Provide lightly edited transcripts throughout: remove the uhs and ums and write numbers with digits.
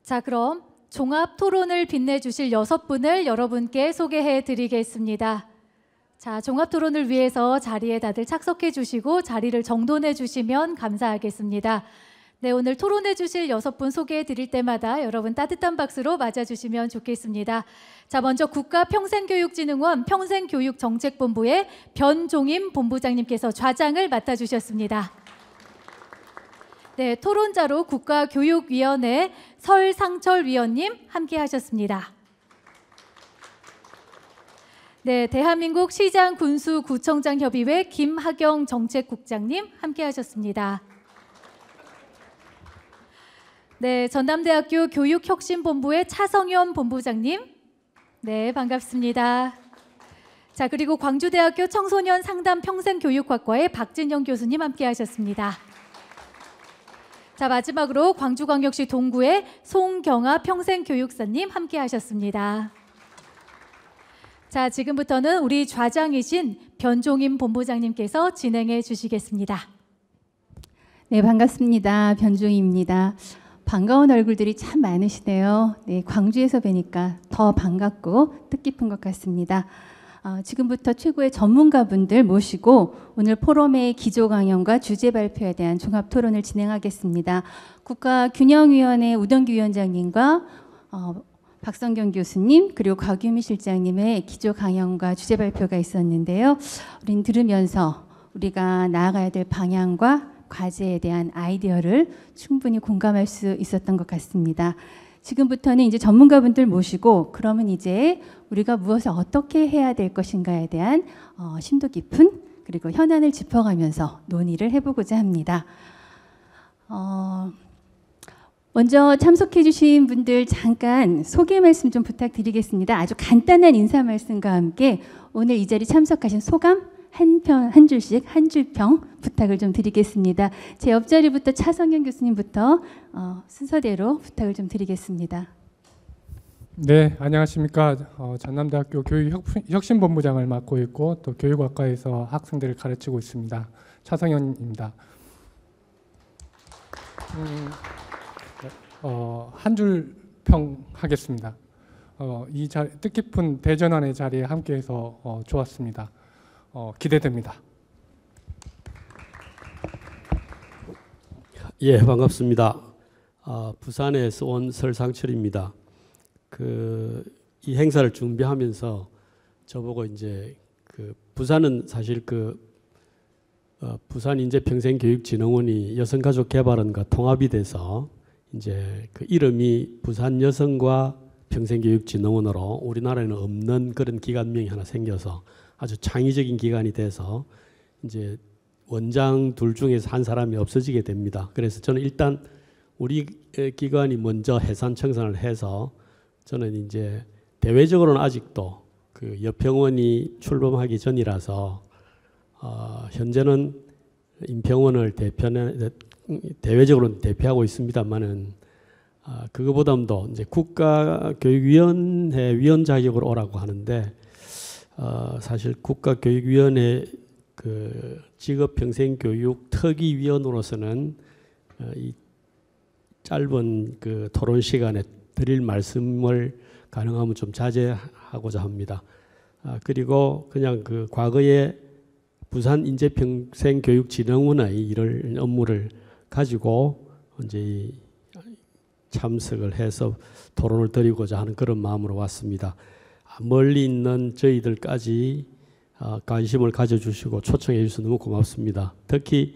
자, 그럼 종합 토론을 빛내주실 6분을 여러분께 소개해 드리겠습니다. 자, 종합 토론을 위해서 자리에 다들 착석해 주시고 자리를 정돈해 주시면 감사하겠습니다. 네, 오늘 토론해 주실 6분 소개해 드릴 때마다 여러분 따뜻한 박수로 맞아주시면 좋겠습니다. 자, 먼저 국가평생교육진흥원 평생교육정책본부의 변종임 본부장님께서 좌장을 맡아주셨습니다. 네, 토론자로 국가교육위원회 설상철 위원님 함께 하셨습니다. 네, 대한민국 시장군수구청장협의회 김하경 정책국장님 함께 하셨습니다. 네, 전남대학교 교육혁신본부의 차성현 본부장님. 네, 반갑습니다. 자, 그리고 광주대학교 청소년 상담 평생교육학과의 박진영 교수님 함께 하셨습니다. 자, 마지막으로 광주광역시 동구의 송경아 평생교육사님 함께 하셨습니다. 자, 지금부터는 우리 좌장이신 변종임 본부장님께서 진행해 주시겠습니다. 네, 반갑습니다. 변종임입니다. 반가운 얼굴들이 참 많으시네요. 네, 광주에서 뵈니까 더 반갑고 뜻깊은 것 같습니다. 지금부터 최고의 전문가분들 모시고 오늘 포럼의 기조 강연과 주제 발표에 대한 종합 토론을 진행하겠습니다. 국가균형위원회 우동규 위원장님과 박성경 교수님 그리고 곽유미 실장님의 기조 강연과 주제 발표가 있었는데요. 우린 들으면서 우리가 나아가야 될 방향과 과제에 대한 아이디어를 충분히 공감할 수 있었던 것 같습니다. 지금부터는 이제 전문가분들 모시고 그러면 이제 우리가 무엇을 어떻게 해야 될 것인가에 대한 심도 깊은 그리고 현안을 짚어가면서 논의를 해보고자 합니다. 먼저 참석해 주신 분들 잠깐 소개 말씀 좀 부탁드리겠습니다. 아주 간단한 인사 말씀과 함께 오늘 이 자리 참석하신 소감 한 줄씩 한 줄평 부탁을 좀 드리겠습니다. 제 옆자리부터 차성현 교수님부터 순서대로 부탁을 좀 드리겠습니다. 네, 안녕하십니까. 전남대학교 교육혁신본부장을 맡고 있고 또 교육학과에서 학생들을 가르치고 있습니다. 차성현입니다. 한 줄 평 하겠습니다. 이 뜻깊은 대전환의 자리에 함께해서 좋았습니다. 기대됩니다. 예, 반갑습니다. 부산에서 온 설상철입니다. 이 행사를 준비하면서 저보고 이제 부산은 사실 부산인재평생교육진흥원이 여성가족개발원과 통합이 돼서 이제 이름이 부산여성과 평생교육진흥원으로 우리나라에는 없는 그런 기관명이 하나 생겨서 아주 창의적인 기관이 돼서 이제 원장 둘 중에서 한 사람이 없어지게 됩니다. 그래서 저는 일단 우리 기관이 먼저 해산 청산을 해서 저는 이제 대외적으로는 아직도 여평원이 출범하기 전이라서 현재는 인평원을 대외적으로는 대표하고 있습니다만은 그거보다도 이제 국가교육위원회 위원 자격으로 오라고 하는데 사실 국가교육위원회 직업평생교육 특위위원으로서는 이 짧은 토론 시간에 드릴 말씀을 가능하면 좀 자제하고자 합니다. 그리고 그냥 과거에 부산인재평생교육진흥원의 이런 업무를 가지고 이제 참석을 해서 토론을 드리고자 하는 그런 마음으로 왔습니다. 멀리 있는 저희들까지 관심을 가져주시고 초청해 주셔서 너무 고맙습니다. 특히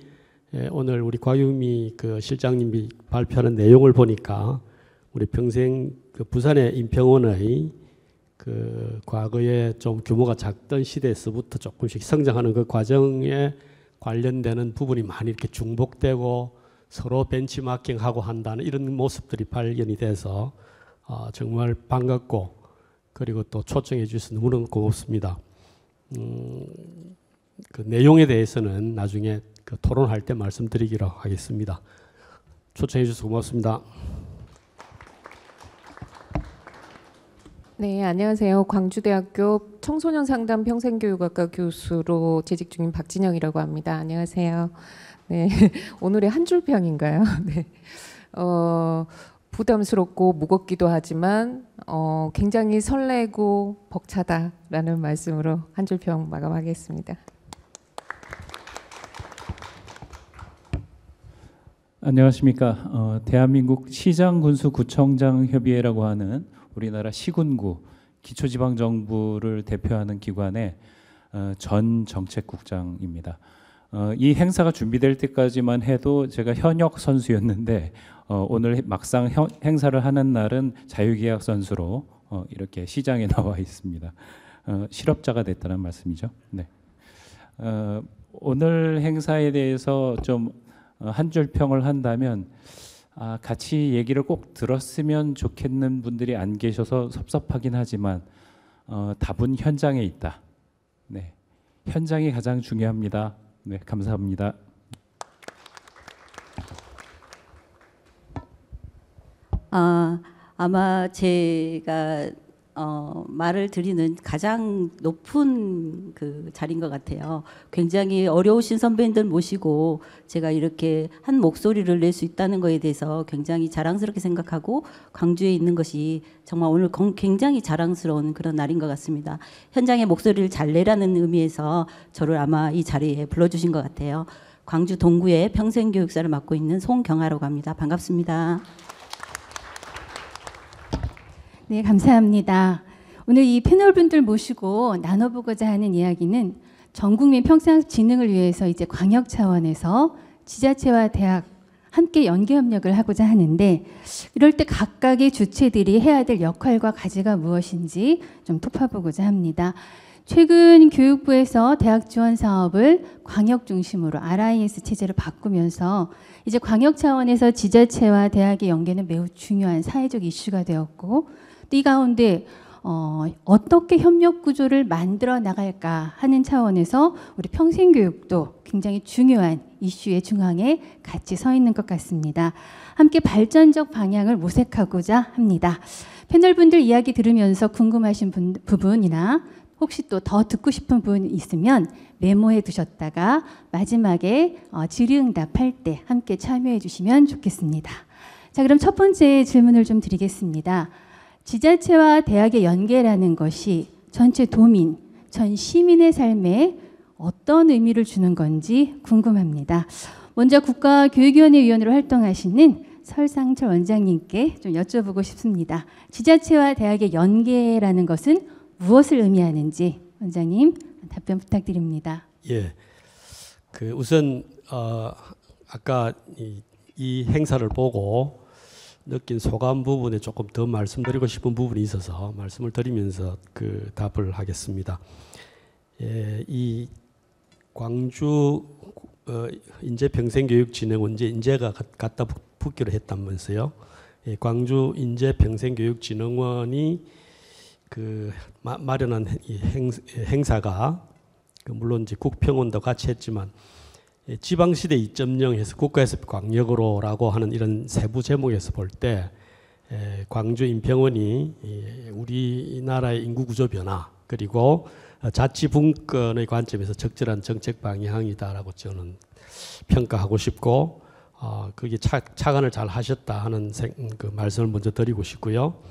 오늘 우리 곽유미 실장님이 발표하는 내용을 보니까 우리 부산의 인평원의 과거에 좀 규모가 작던 시대에서부터 조금씩 성장하는 그 과정에 관련되는 부분이 많이 이렇게 중복되고 서로 벤치마킹하고 한다는 이런 모습들이 발견이 돼서 정말 반갑고 그리고 또 초청해 주셔서 너무너무 고맙습니다. 그 내용에 대해서는 나중에 토론할 때 말씀드리기로 하겠습니다. 초청해 주셔서 고맙습니다. 네, 안녕하세요. 광주대학교 청소년 상담 평생교육학과 교수로 재직 중인 박진영이라고 합니다. 안녕하세요. 네, 오늘의 한 줄평인가요? 네. 부담스럽고 무겁기도 하지만 굉장히 설레고 벅차다라는 말씀으로 한 줄평 마감하겠습니다. 안녕하십니까. 대한민국 시장군수구청장협의회라고 하는 우리나라 시군구 기초지방정부를 대표하는 기관의 전 정책국장입니다. 이 행사가 준비될 때까지만 해도 제가 현역 선수였는데 오늘 막상 행사를 하는 날은 자유계약 선수로 이렇게 시장에 나와 있습니다. 실업자가 됐다는 말씀이죠. 네. 오늘 행사에 대해서 좀 한 줄 평을 한다면 같이 얘기를 꼭 들었으면 좋겠는 분들이 안 계셔서 섭섭하긴 하지만 답은 현장에 있다. 네, 현장이 가장 중요합니다. 네, 감사합니다. 아마 제가 말을 드리는 가장 높은 그 자리인 것 같아요. 굉장히 어려우신 선배님들 모시고 제가 이렇게 한 목소리를 낼 수 있다는 것에 대해서 굉장히 자랑스럽게 생각하고 광주에 있는 것이 정말 오늘 굉장히 자랑스러운 그런 날인 것 같습니다. 현장의 목소리를 잘 내라는 의미에서 저를 아마 이 자리에 불러주신 것 같아요. 광주 동구의 평생교육사를 맡고 있는 송경아라고 합니다. 반갑습니다. 네, 감사합니다. 오늘 이 패널분들 모시고 나눠보고자 하는 이야기는 전국민 평생학진흥을 위해서 이제 광역 차원에서 지자체와 대학 함께 연계협력을 하고자 하는데 이럴 때 각각의 주체들이 해야 될 역할과 과제가 무엇인지 좀 톱어보고자 합니다. 최근 교육부에서 대학 지원 사업을 광역 중심으로 RIS 체제로 바꾸면서 이제 광역 차원에서 지자체와 대학의 연계는 매우 중요한 사회적 이슈가 되었고 이 가운데 어떻게 협력 구조를 만들어 나갈까 하는 차원에서 우리 평생교육도 굉장히 중요한 이슈의 중앙에 같이 서 있는 것 같습니다. 함께 발전적 방향을 모색하고자 합니다. 패널분들 이야기 들으면서 궁금하신 부분이나 혹시 또 더 듣고 싶은 부분 있으면 메모해 두셨다가 마지막에 질의응답할 때 함께 참여해 주시면 좋겠습니다. 자, 그럼 첫 번째 질문을 좀 드리겠습니다. 지자체와 대학의 연계라는 것이 전체 도민, 전 시민의 삶에 어떤 의미를 주는 건지 궁금합니다. 먼저 국가교육위원회 위원으로 활동하시는 설상철 원장님께 좀 여쭤보고 싶습니다. 지자체와 대학의 연계라는 것은 무엇을 의미하는지 원장님 답변 부탁드립니다. 예, 우선 아까 이 행사를 보고 느낀 소감 부분에 조금 더 말씀드리고 싶은 부분이 있어서 말씀을 드리면서 그 답을 하겠습니다. 예, 이 광주 인재평생교육진흥원 인재가 갖다 붙기로 했다면서요. 예, 광주 인재평생교육진흥원이 마련한 이 행사가 물론 이제 국평원도 같이 했지만 지방시대 2.0에서 국가에서 광역으로라고 하는 이런 세부 제목에서 볼 때 광주 인평원이 우리나라의 인구 구조 변화 그리고 자치분권의 관점에서 적절한 정책 방향이다라고 저는 평가하고 싶고 그게 착안을 잘 하셨다 하는 그 말씀을 먼저 드리고 싶고요.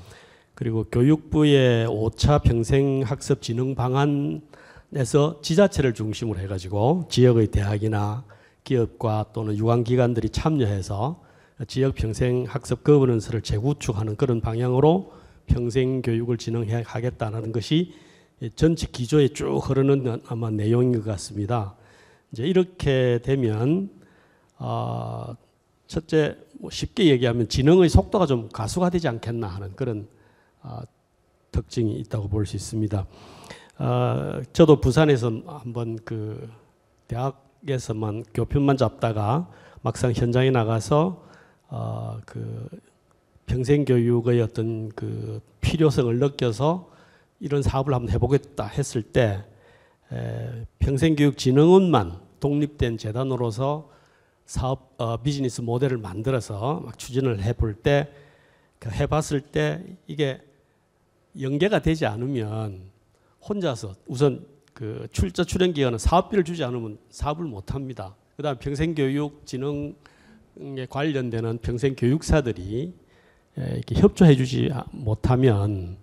그리고 교육부의 5차 평생학습 진흥 방안에서 지자체를 중심으로 해가지고 지역의 대학이나 기업과 또는 유관기관들이 참여해서 지역 평생학습 거버넌스를 재구축하는 그런 방향으로 평생교육을 진행해 가겠다는 것이 전체 기조에 쭉 흐르는 아마 내용인 것 같습니다. 이제 이렇게 되면 첫째 쉽게 얘기하면 진흥의 속도가 좀 가수화되지 않겠나 하는 그런 특징이 있다고 볼 수 있습니다. 저도 부산에서 한번 대학에서만 교편만 잡다가 막상 현장에 나가서 평생교육의 어떤 필요성을 느껴서 이런 사업을 한번 해보겠다 했을 때 평생교육진흥원만 독립된 재단으로서 사업 비즈니스 모델을 만들어서 막 추진을 해볼 때 해봤을 때 이게 연계가 되지 않으면 혼자서 우선 그 출자 출연 기간은 사업비를 주지 않으면 사업을 못 합니다. 그다음 평생교육 진흥에 관련되는 평생교육사들이 이렇게 협조해주지 못하면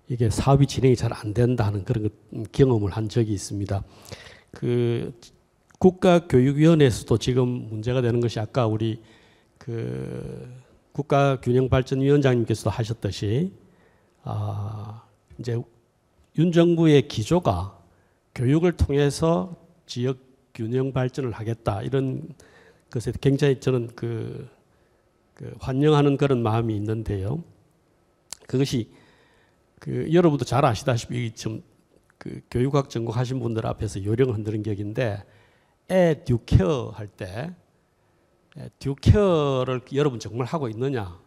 이게 사업이 진행이 잘 안 된다는 그런 경험을 한 적이 있습니다. 그 국가교육위원회에서도 지금 문제가 되는 것이 아까 우리 그 국가균형발전위원장님께서도 하셨듯이 이제 윤 정부의 기조가 교육을 통해서 지역 균형 발전을 하겠다 이런 것에 굉장히 저는 그 환영하는 그런 마음이 있는데요. 그것이 그 여러분도 잘 아시다시피 좀 그 교육학 전공하신 분들 앞에서 요령 흔드는 격인데 애 듀케어 할 때 듀케어를 여러분 정말 하고 있느냐?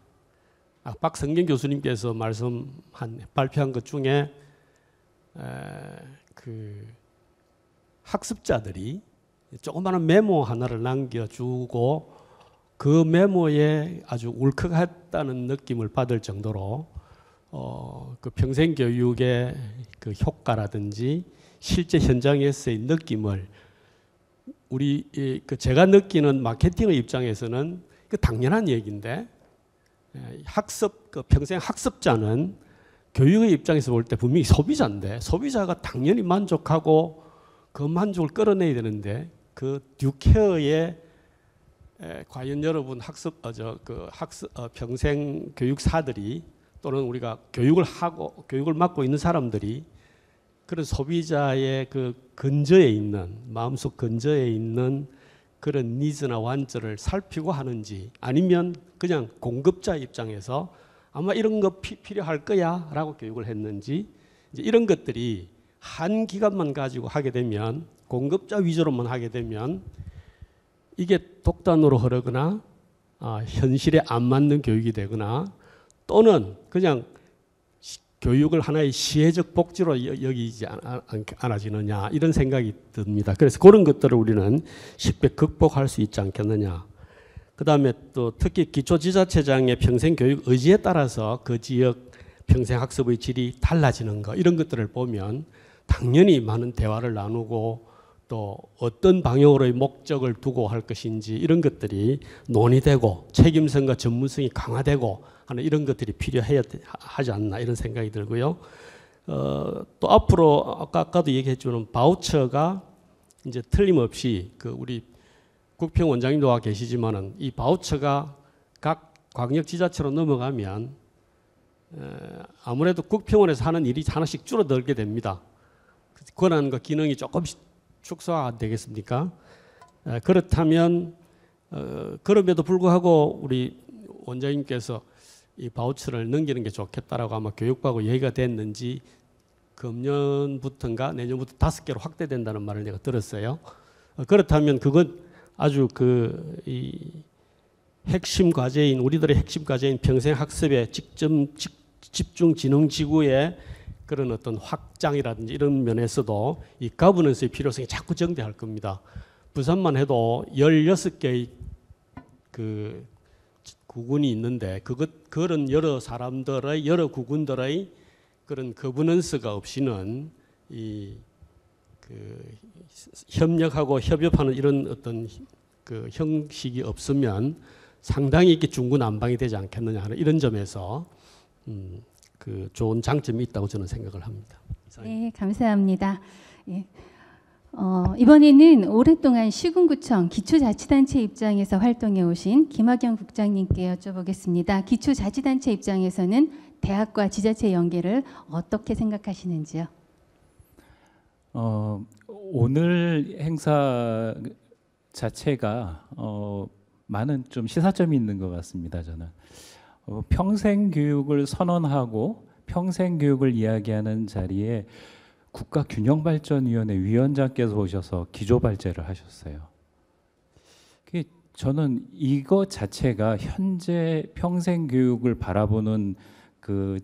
박성경 교수님께서 발표한 것 중에 그 학습자들이 조그마한 메모 하나를 남겨주고 그 메모에 아주 울컥했다는 느낌을 받을 정도로 그 평생교육의 그 효과라든지 실제 현장에서의 느낌을 그 제가 느끼는 마케팅의 입장에서는 그 당연한 얘기인데 그 평생 학습자는 교육의 입장에서 볼 때 분명히 소비자인데 소비자가 당연히 만족하고 그 만족을 끌어내야 되는데 그 듀케어의 과연 여러분 평생 교육사들이 또는 우리가 교육을 맡고 있는 사람들이 그런 소비자의 그 근저에 있는 마음속 근저에 있는 그런 니즈나 완저를 살피고 하는지 아니면 그냥 공급자 입장에서 아마 이런 거 필요할 거야 라고 교육을 했는지 이제 이런 것들이 한 기간만 가지고 하게 되면 공급자 위주로만 하게 되면 이게 독단으로 흐르거나 현실에 안 맞는 교육이 되거나 또는 그냥 교육을 하나의 시혜적 복지로 여기지 않아지느냐 이런 생각이 듭니다. 그래서 그런 것들을 우리는 쉽게 극복할 수 있지 않겠느냐. 그 다음에 또 특히 기초지자체장의 평생교육 의지에 따라서 그 지역 평생학습의 질이 달라지는 거 이런 것들을 보면 당연히 많은 대화를 나누고 또 어떤 방향으로의 목적을 두고 할 것인지 이런 것들이 논의되고 책임성과 전문성이 강화되고 하는 이런 것들이 필요해야 하지 않나 이런 생각이 들고요. 또 앞으로 아까도 얘기했지만 바우처가 이제 틀림없이 그 우리 국평 원장님도 와 계시지만은 이 바우처가 각 광역지자체로 넘어가면 아무래도 국평원에서 하는 일이 하나씩 줄어들게 됩니다. 권한과 기능이 조금씩 축소가 되겠습니까? 그렇다면 그럼에도 불구하고 우리 원장님께서 이 바우처를 넘기는 게 좋겠다라고 아마 교육부하고 얘기가 됐는지 금년부터인가 내년부터 5개로 확대된다는 말을 내가 들었어요. 그렇다면 그건 아주 이 핵심 과제인 우리들의 핵심 과제인 평생학습의 집중진흥지구의 그런 어떤 확장이라든지 이런 면에서도 이 거버넌스의 필요성이 자꾸 증대할 겁니다. 부산만 해도 16개의 그 구군이 있는데 그런 여러 사람들의 여러 구군들의 그런 거버넌스가 없이는 협력하고 협업하는 이런 어떤 그 형식이 없으면 상당히 이렇게 중구난방이 되지 않겠느냐 하는 이런 점에서 그 좋은 장점이 있다고 저는 생각을 합니다. 네, 감사합니다. 예. 이번에는 오랫동안 시군구청 기초자치단체 입장에서 활동해 오신 김학영 국장님께 여쭤보겠습니다. 기초자치단체 입장에서는 대학과 지자체 연계를 어떻게 생각하시는지요? 오늘 행사 자체가 많은 좀 시사점이 있는 것 같습니다. 저는 평생교육을 선언하고 평생교육을 이야기하는 자리에 국가균형발전위원회 위원장께서 오셔서 기조발제를 하셨어요. 저는 이거 자체가 현재 평생교육을 바라보는 그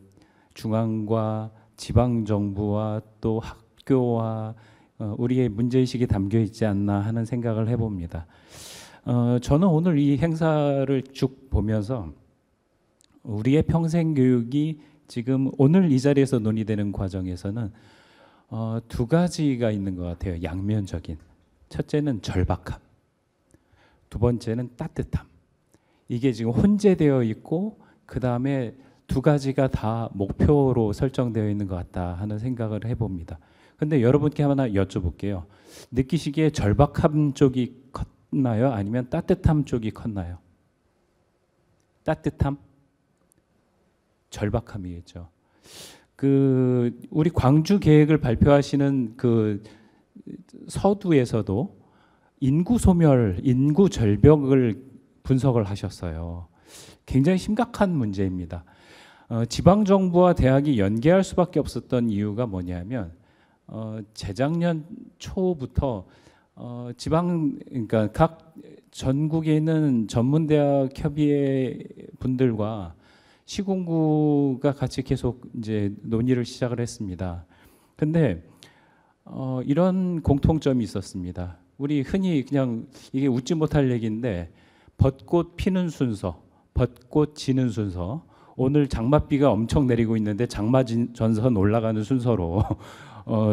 중앙과 지방정부와 또 학교와 우리의 문제의식이 담겨 있지 않나 하는 생각을 해봅니다. 저는 오늘 이 행사를 쭉 보면서 우리의 평생교육이 지금 오늘 이 자리에서 논의되는 과정에서는 두 가지가 있는 것 같아요. 양면적인. 첫째는 절박함. 두 번째는 따뜻함. 이게 지금 혼재되어 있고 그 다음에 두 가지가 다 목표로 설정되어 있는 것 같다 하는 생각을 해봅니다. 근데 여러분께 하나 여쭤볼게요. 느끼시기에 절박함 쪽이 컸나요? 아니면 따뜻함 쪽이 컸나요? 따뜻함? 절박함이겠죠. 우리 광주 계획을 발표하시는 그 서두에서도 인구 소멸, 인구 절벽을 분석을 하셨어요. 굉장히 심각한 문제입니다. 지방 정부와 대학이 연계할 수밖에 없었던 이유가 뭐냐면 재작년 초부터 그러니까 각 전국에 있는 전문대학 협의회 분들과 시군구가 같이 계속 이제 논의를 시작을 했습니다. 근데 이런 공통점이 있었습니다. 우리 흔히 그냥 이게 웃지 못할 얘기인데 벚꽃 피는 순서, 벚꽃 지는 순서. 오늘 장맛비가 엄청 내리고 있는데 장마전선 올라가는 순서로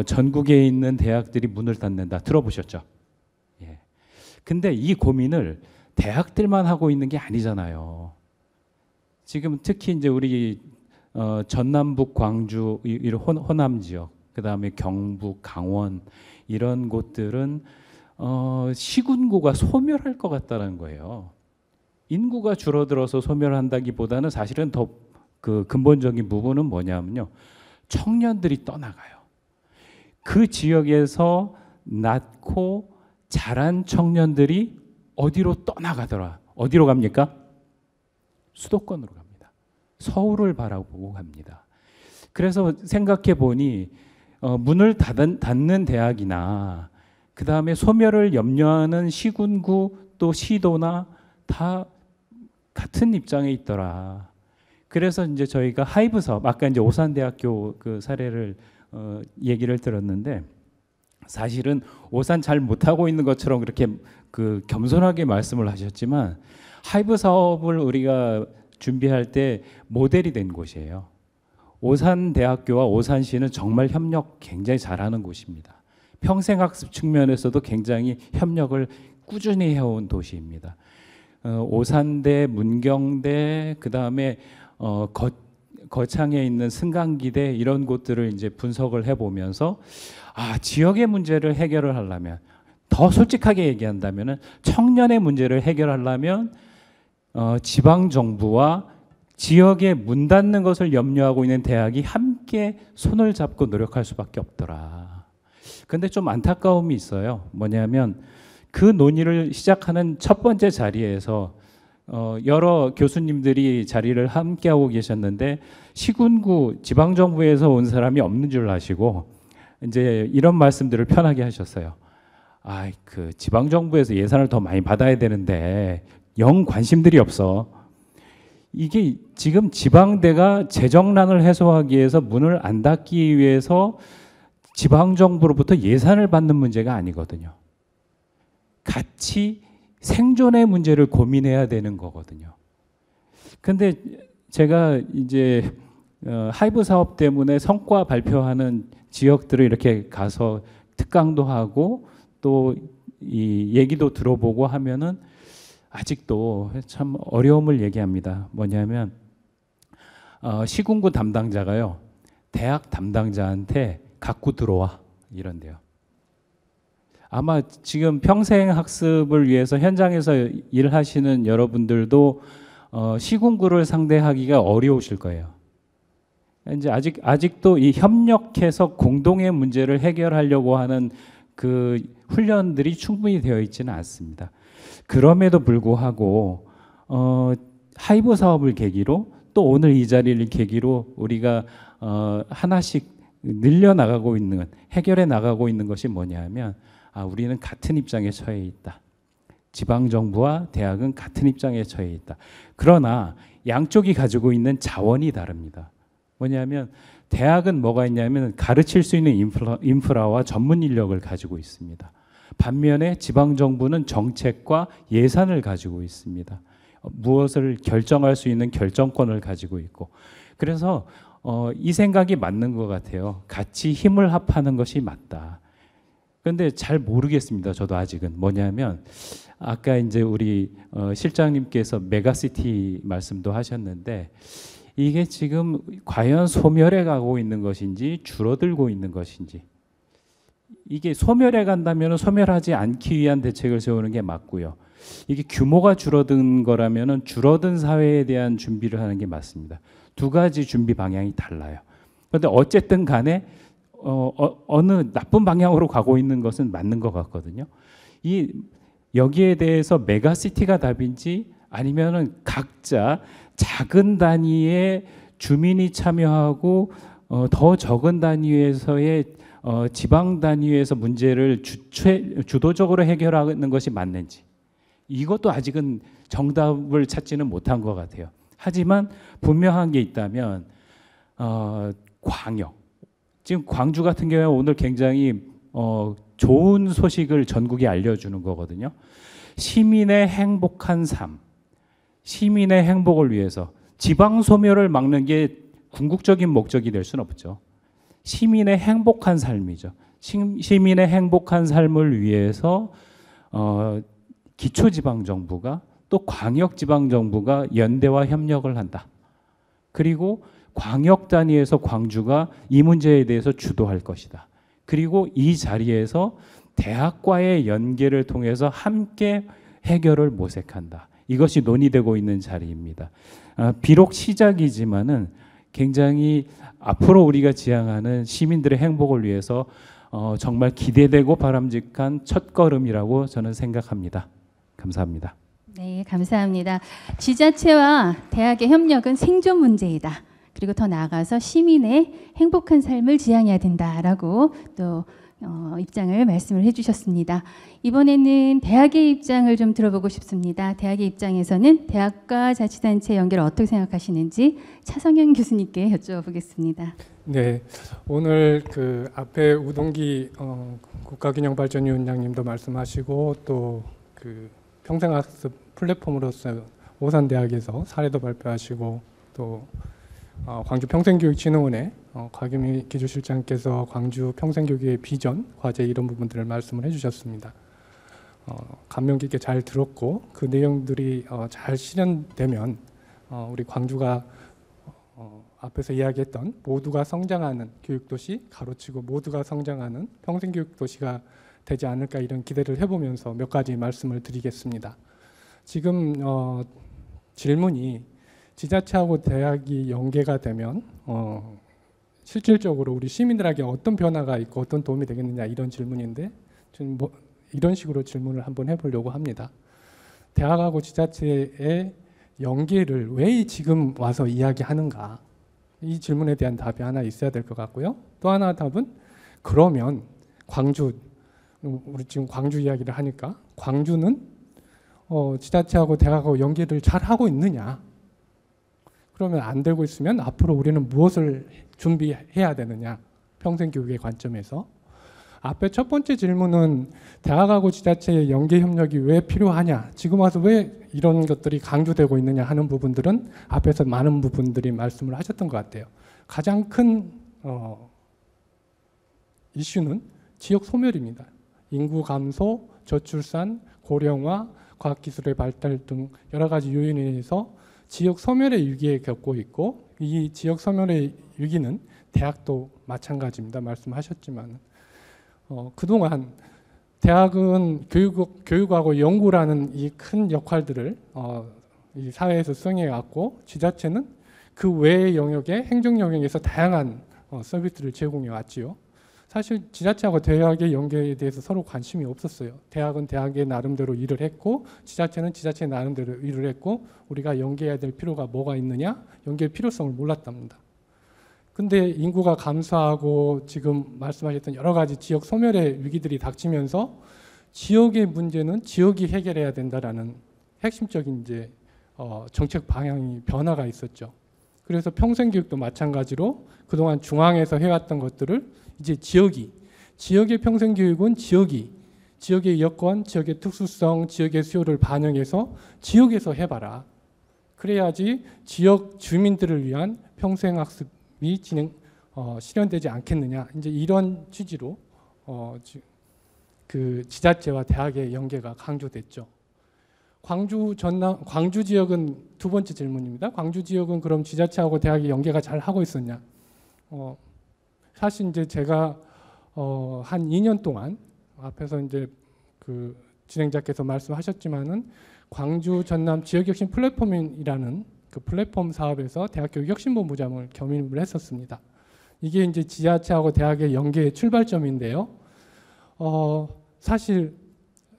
전국에 있는 대학들이 문을 닫는다. 들어보셨죠? 예. 근데 이 고민을 대학들만 하고 있는 게 아니잖아요. 지금 특히 이제 우리 전남북 광주 호남 지역, 그 다음에 경북 강원 이런 곳들은 시군구가 소멸할 것 같다는 거예요. 인구가 줄어들어서 소멸한다기보다는 사실은 더 그 근본적인 부분은 뭐냐면요, 청년들이 떠나가요. 그 지역에서 낳고 자란 청년들이 어디로 떠나가더라. 어디로 갑니까? 수도권으로 갑니다. 서울을 바라보고 갑니다. 그래서 생각해 보니 문을 닫는 대학이나 그 다음에 소멸을 염려하는 시군구 또 시도나 다 같은 입장에 있더라. 그래서 이제 저희가 하이브 사업, 아까 이제 오산대학교 그 사례를 얘기를 들었는데, 사실은 오산 잘 못하고 있는 것처럼 그렇게 그 겸손하게 말씀을 하셨지만 하이브 사업을 우리가 준비할 때 모델이 된 곳이에요. 오산대학교와 오산시는 정말 협력 굉장히 잘하는 곳입니다. 평생학습 측면에서도 굉장히 협력을 꾸준히 해온 도시입니다. 오산대, 문경대, 그 다음에 거창에 있는 승강기대 이런 곳들을 이제 분석을 해보면서 지역의 문제를 해결을 하려면, 더 솔직하게 얘기한다면은 청년의 문제를 해결하려면 지방 정부와 지역에 문 닫는 것을 염려하고 있는 대학이 함께 손을 잡고 노력할 수밖에 없더라. 근데 좀 안타까움이 있어요. 뭐냐면 그 논의를 시작하는 첫 번째 자리에서 여러 교수님들이 자리를 함께하고 계셨는데 시군구 지방정부에서 온 사람이 없는 줄 아시고 이제 이런 말씀들을 편하게 하셨어요. 그 지방정부에서 예산을 더 많이 받아야 되는데 영 관심들이 없어. 이게 지금 지방대가 재정난을 해소하기 위해서 문을 안 닫기 위해서 지방정부로부터 예산을 받는 문제가 아니거든요. 같이 생존의 문제를 고민해야 되는 거거든요. 근데 제가 이제 하이브 사업 때문에 성과 발표하는 지역들을 이렇게 가서 특강도 하고 또 이 얘기도 들어보고 하면은 아직도 참 어려움을 얘기합니다. 뭐냐면 시군구 담당자가요, 대학 담당자한테 갖고 들어와 이런데요. 아마 지금 평생 학습을 위해서 현장에서 일하시는 여러분들도 시군구를 상대하기가 어려우실 거예요. 이제 아직도 이 협력해서 공동의 문제를 해결하려고 하는 그 훈련들이 충분히 되어 있지는 않습니다. 그럼에도 불구하고 하이브 사업을 계기로 또 오늘 이 자리를 계기로 우리가 하나씩 늘려나가고 있는, 해결해 나가고 있는 것이 뭐냐면 우리는 같은 입장에 처해 있다. 지방정부와 대학은 같은 입장에 처해 있다. 그러나 양쪽이 가지고 있는 자원이 다릅니다. 뭐냐면 대학은 뭐가 있냐면 가르칠 수 있는 인프라와 전문 인력을 가지고 있습니다. 반면에 지방정부는 정책과 예산을 가지고 있습니다. 무엇을 결정할 수 있는 결정권을 가지고 있고, 그래서 이 생각이 맞는 것 같아요. 같이 힘을 합하는 것이 맞다. 그런데 잘 모르겠습니다. 저도 아직은 뭐냐면 아까 이제 우리 실장님께서 메가시티 말씀도 하셨는데 이게 지금 과연 소멸해 가고 있는 것인지 줄어들고 있는 것인지, 이게 소멸해 간다면 소멸하지 않기 위한 대책을 세우는 게 맞고요. 이게 규모가 줄어든 거라면 줄어든 사회에 대한 준비를 하는 게 맞습니다. 두 가지 준비 방향이 달라요. 그런데 어쨌든 간에 어느 나쁜 방향으로 가고 있는 것은 맞는 것 같거든요. 여기에 대해서 메가시티가 답인지 아니면은 각자 작은 단위의 주민이 참여하고 더 적은 단위에서의 지방 단위에서 문제를 주도적으로 해결하는 것이 맞는지, 이것도 아직은 정답을 찾지는 못한 것 같아요. 하지만 분명한 게 있다면 광역, 지금 광주 같은 경우에 오늘 굉장히 좋은 소식을 전국에 알려주는 거거든요. 시민의 행복한 삶, 시민의 행복을 위해서 지방 소멸을 막는 게 궁극적인 목적이 될 수는 없죠. 시민의 행복한 삶이죠. 시민의 행복한 삶을 위해서 기초지방정부가 또 광역지방정부가 연대와 협력을 한다. 그리고 광역 단위에서 광주가 이 문제에 대해서 주도할 것이다. 그리고 이 자리에서 대학과의 연계를 통해서 함께 해결을 모색한다. 이것이 논의되고 있는 자리입니다. 비록 시작이지만은 굉장히 앞으로 우리가 지향하는 시민들의 행복을 위해서 정말 기대되고 바람직한 첫걸음이라고 저는 생각합니다. 감사합니다. 네, 감사합니다. 지자체와 대학의 협력은 생존 문제이다. 그리고 더 나아가서 시민의 행복한 삶을 지향해야 된다라고 또 입장을 말씀을 해주셨습니다. 이번에는 대학의 입장을 좀 들어보고 싶습니다. 대학의 입장에서는 대학과 자치단체 연계를 어떻게 생각하시는지 차성현 교수님께 여쭤보겠습니다. 네, 오늘 그 앞에 우동기 국가균형발전위원장님도 말씀하시고 또 그 평생학습 플랫폼으로서 오산대학에서 사례도 발표하시고 또 광주평생교육진흥원의 곽유미 기조실장께서 광주 평생교육의 비전, 과제 이런 부분들을 말씀을 해주셨습니다. 감명 깊게 잘 들었고 그 내용들이 잘 실현되면 우리 광주가 앞에서 이야기했던 모두가 성장하는 교육도시, 가로치고 모두가 성장하는 평생교육도시가 되지 않을까 이런 기대를 해보면서 몇 가지 말씀을 드리겠습니다. 지금 질문이 지자체하고 대학이 연계가 되면 실질적으로 우리 시민들에게 어떤 변화가 있고 어떤 도움이 되겠느냐 이런 질문인데 좀 이런 식으로 질문을 한번 해보려고 합니다. 대학하고 지자체의 연계를 왜 지금 와서 이야기하는가, 이 질문에 대한 답이 하나 있어야 될 것 같고요. 또 하나 답은 그러면 광주, 우리 지금 광주 이야기를 하니까 광주는 지자체하고 대학하고 연계를 잘 하고 있느냐, 그러면 안 되고 있으면 앞으로 우리는 무엇을 준비해야 되느냐, 평생교육의 관점에서. 앞에 첫 번째 질문은 대학하고 지자체의 연계 협력이 왜 필요하냐, 지금 와서 왜 이런 것들이 강조되고 있느냐 하는 부분들은 앞에서 많은 부분들이 말씀을 하셨던 것 같아요. 가장 큰 이슈는 지역 소멸입니다. 인구 감소, 저출산, 고령화, 과학기술의 발달 등 여러 가지 요인에 의해서 지역 소멸의 위기에 겪고 있고, 이 지역 소멸의 위기는 대학도 마찬가지입니다. 말씀하셨지만 그동안 대학은 교육하고 연구라는 이 큰 역할들을 이 사회에서 수행해 왔고, 지자체는 그 외의 영역의 행정 영역에서 다양한 서비스를 제공해 왔지요. 사실 지자체하고 대학의 연계에 대해서 서로 관심이 없었어요. 대학은 대학의 나름대로 일을 했고 지자체는 지자체 나름대로 일을 했고, 우리가 연계해야 될 필요가 뭐가 있느냐, 연계의 필요성을 몰랐답니다. 근데 인구가 감소하고 지금 말씀하셨던 여러 가지 지역 소멸의 위기들이 닥치면서 지역의 문제는 지역이 해결해야 된다라는 핵심적인 이제 정책 방향이 변화가 있었죠. 그래서 평생교육도 마찬가지로 그동안 중앙에서 해왔던 것들을 이제 지역의 평생교육은 지역의 여건, 지역의 특수성, 지역의 수요를 반영해서 지역에서 해봐라. 그래야지 지역 주민들을 위한 평생학습 실현되지 않겠느냐, 이제 이런 취지로 그 지자체와 대학의 연계가 강조됐죠. 광주 지역은 두 번째 질문입니다. 광주 지역은 그럼 지자체하고 대학이 연계가 잘 하고 있었냐? 사실 이제 제가 한 2년 동안 앞에서 이제 그 진행자께서 말씀하셨지만은 광주 전남 지역혁신 플랫폼이라는 그 플랫폼 사업에서 대학교육혁신본부장을 겸임을 했었습니다. 이게 이제 지자체하고 대학의 연계의 출발점인데요. 사실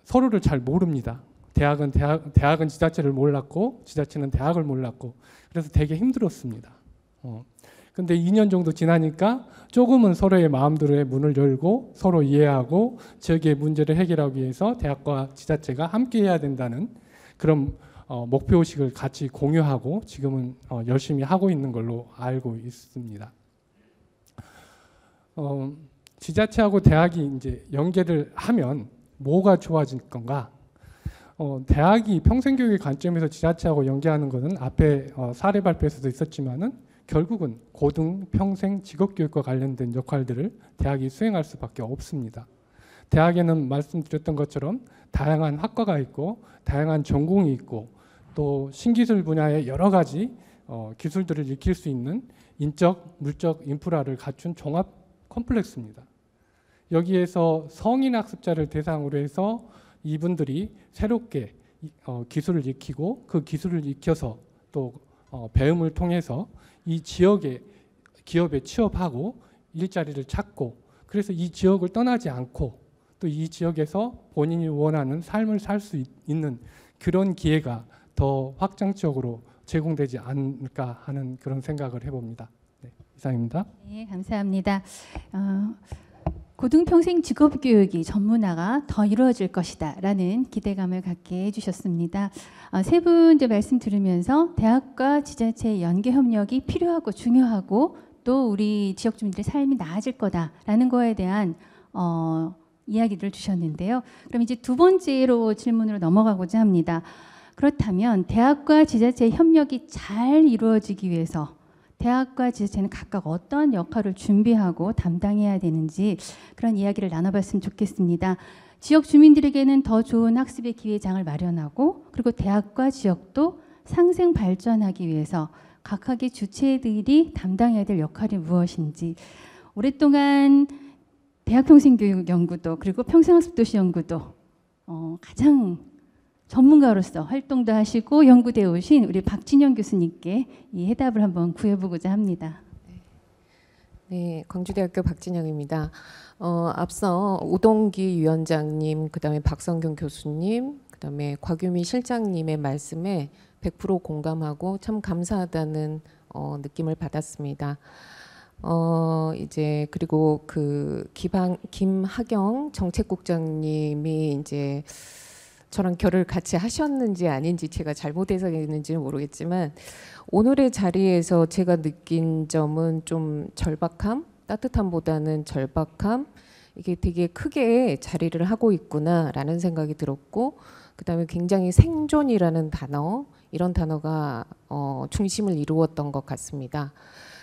서로를 잘 모릅니다. 대학은 지자체를 몰랐고 지자체는 대학을 몰랐고 그래서 되게 힘들었습니다. 근데 2년 정도 지나니까 조금은 서로의 마음들의 문을 열고 서로 이해하고 지역의 문제를 해결하기 위해서 대학과 지자체가 함께 해야 된다는 그런 목표의식을 같이 공유하고 지금은 열심히 하고 있는 걸로 알고 있습니다. 지자체하고 대학이 이제 연계를 하면 뭐가 좋아질 건가? 대학이 평생교육의 관점에서 지자체하고 연계하는 것은 앞에 사례 발표에서도 있었지만은 결국은 고등, 평생, 직업교육과 관련된 역할들을 대학이 수행할 수밖에 없습니다. 대학에는 말씀드렸던 것처럼 다양한 학과가 있고 다양한 전공이 있고 또 신기술 분야의 여러 가지 기술들을 익힐 수 있는 인적, 물적 인프라를 갖춘 종합 컴플렉스입니다. 여기에서 성인 학습자를 대상으로 해서 이분들이 새롭게 기술을 익히고 그 기술을 익혀서 또 배움을 통해서 이 지역의 기업에 취업하고 일자리를 찾고 그래서 이 지역을 떠나지 않고 또 이 지역에서 본인이 원하는 삶을 살 수 있는 그런 기회가 더 확장적으로 제공되지 않을까 하는 그런 생각을 해봅니다. 네, 이상입니다. 네, 감사합니다. 고등평생 직업교육이 전문화가 더 이루어질 것이다 라는 기대감을 갖게 해주셨습니다. 세 분 말씀 들으면서 대학과 지자체의 연계 협력이 필요하고 중요하고 또 우리 지역 주민들의 삶이 나아질 거다라는 거에 대한 이야기를 주셨는데요. 그럼 이제 두 번째로 질문으로 넘어가고자 합니다. 그렇다면 대학과 지자체의 협력이 잘 이루어지기 위해서 대학과 지자체는 각각 어떤 역할을 준비하고 담당해야 되는지 그런 이야기를 나눠봤으면 좋겠습니다. 지역 주민들에게는 더 좋은 학습의 기회장을 마련하고 그리고 대학과 지역도 상생 발전하기 위해서 각각의 주체들이 담당해야 될 역할이 무엇인지 오랫동안 대학평생교육연구도 그리고 평생학습도시연구도 가장 전문가로서 활동도 하시고 연구되어 오신 우리 박진영 교수님께 이 해답을 한번 구해보고자 합니다. 네, 광주대학교 박진영입니다. 앞서 오동기 위원장님, 그다음에 박성균 교수님, 그다음에 곽유미 실장님의 말씀에 100% 공감하고 참 감사하다는 느낌을 받았습니다. 이제 그리고 그 김하경 정책국장님이 이제 저랑 결을 같이 하셨는지 아닌지 제가 잘못해서 했는지는 모르겠지만 오늘의 자리에서 제가 느낀 점은 좀 절박함, 따뜻함보다는 절박함, 이게 되게 크게 자리를 하고 있구나라는 생각이 들었고 그다음에 굉장히 생존이라는 단어, 이런 단어가 중심을 이루었던 것 같습니다.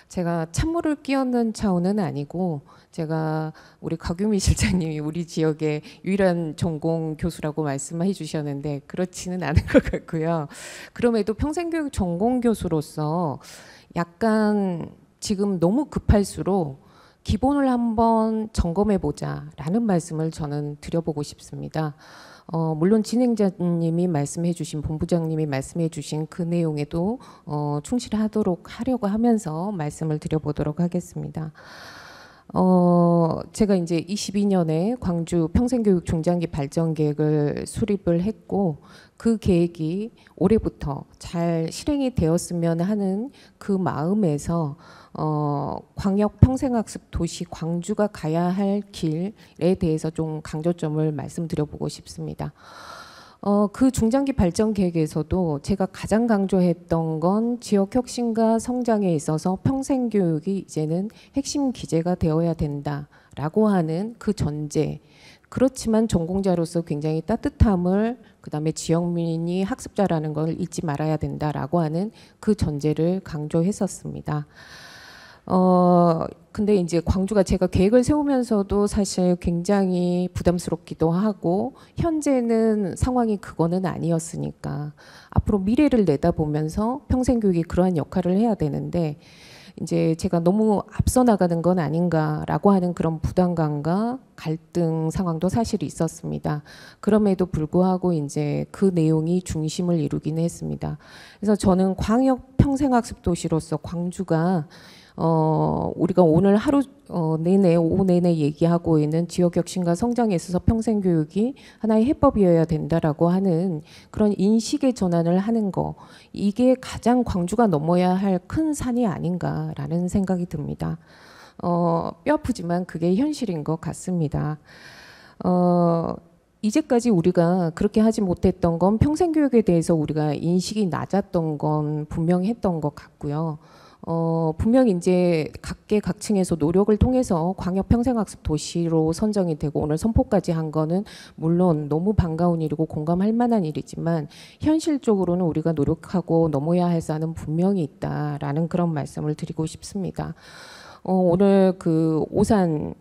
제가 찬물을 끼얹는 차원은 아니고 제가 우리 곽유미 실장님이 우리 지역의 유일한 전공 교수라고 말씀해 주셨는데 그렇지는 않은 것 같고요. 그럼에도 평생교육 전공 교수로서 약간 지금 너무 급할수록 기본을 한번 점검해 보자라는 말씀을 저는 드려보고 싶습니다. 물론 진행자님이 말씀해 주신 본부장님이 말씀해 주신 그 내용에도 충실하도록 하려고 하면서 말씀을 드려보도록 하겠습니다. 제가 이제 22년에 광주 평생교육 중장기 발전 계획을 수립을 했고 그 계획이 올해부터 잘 실행이 되었으면 하는 그 마음에서 광역 평생학습 도시 광주가 가야 할 길에 대해서 좀 강조점을 말씀드려보고 싶습니다. 그 중장기 발전 계획에서도 제가 가장 강조했던 건 지역 혁신과 성장에 있어서 평생교육이 이제는 핵심 기제가 되어야 된다라고 하는 그 전제. 그렇지만 전공자로서 굉장히 따뜻함을 그다음에 지역민이 학습자라는 걸 잊지 말아야 된다라고 하는 그 전제를 강조했었습니다. 근데 이제 광주가 제가 계획을 세우면서도 사실 굉장히 부담스럽기도 하고 현재는 상황이 그거는 아니었으니까 앞으로 미래를 내다보면서 평생교육이 그러한 역할을 해야 되는데 이제 제가 너무 앞서 나가는 건 아닌가라고 하는 그런 부담감과 갈등 상황도 사실 있었습니다. 그럼에도 불구하고 이제 그 내용이 중심을 이루긴 했습니다. 그래서 저는 광역 평생학습 도시로서 광주가 우리가 오늘 하루 내내 오후 내내 얘기하고 있는 지역 혁신과 성장에 있어서 평생교육이 하나의 해법이어야 된다라고 하는 그런 인식의 전환을 하는 거, 이게 가장 광주가 넘어야 할 큰 산이 아닌가라는 생각이 듭니다. 뼈 아프지만 그게 현실인 것 같습니다. 이제까지 우리가 그렇게 하지 못했던 건 평생교육에 대해서 우리가 인식이 낮았던 건 분명했던 것 같고요. 분명히 이제 각계각층에서 노력을 통해서 광역 평생학습 도시로 선정이 되고 오늘 선포까지 한 거는 물론 너무 반가운 일이고 공감할 만한 일이지만 현실적으로는 우리가 노력하고 넘어야 할 산은 분명히 있다라는 그런 말씀을 드리고 싶습니다. 오늘 그 오산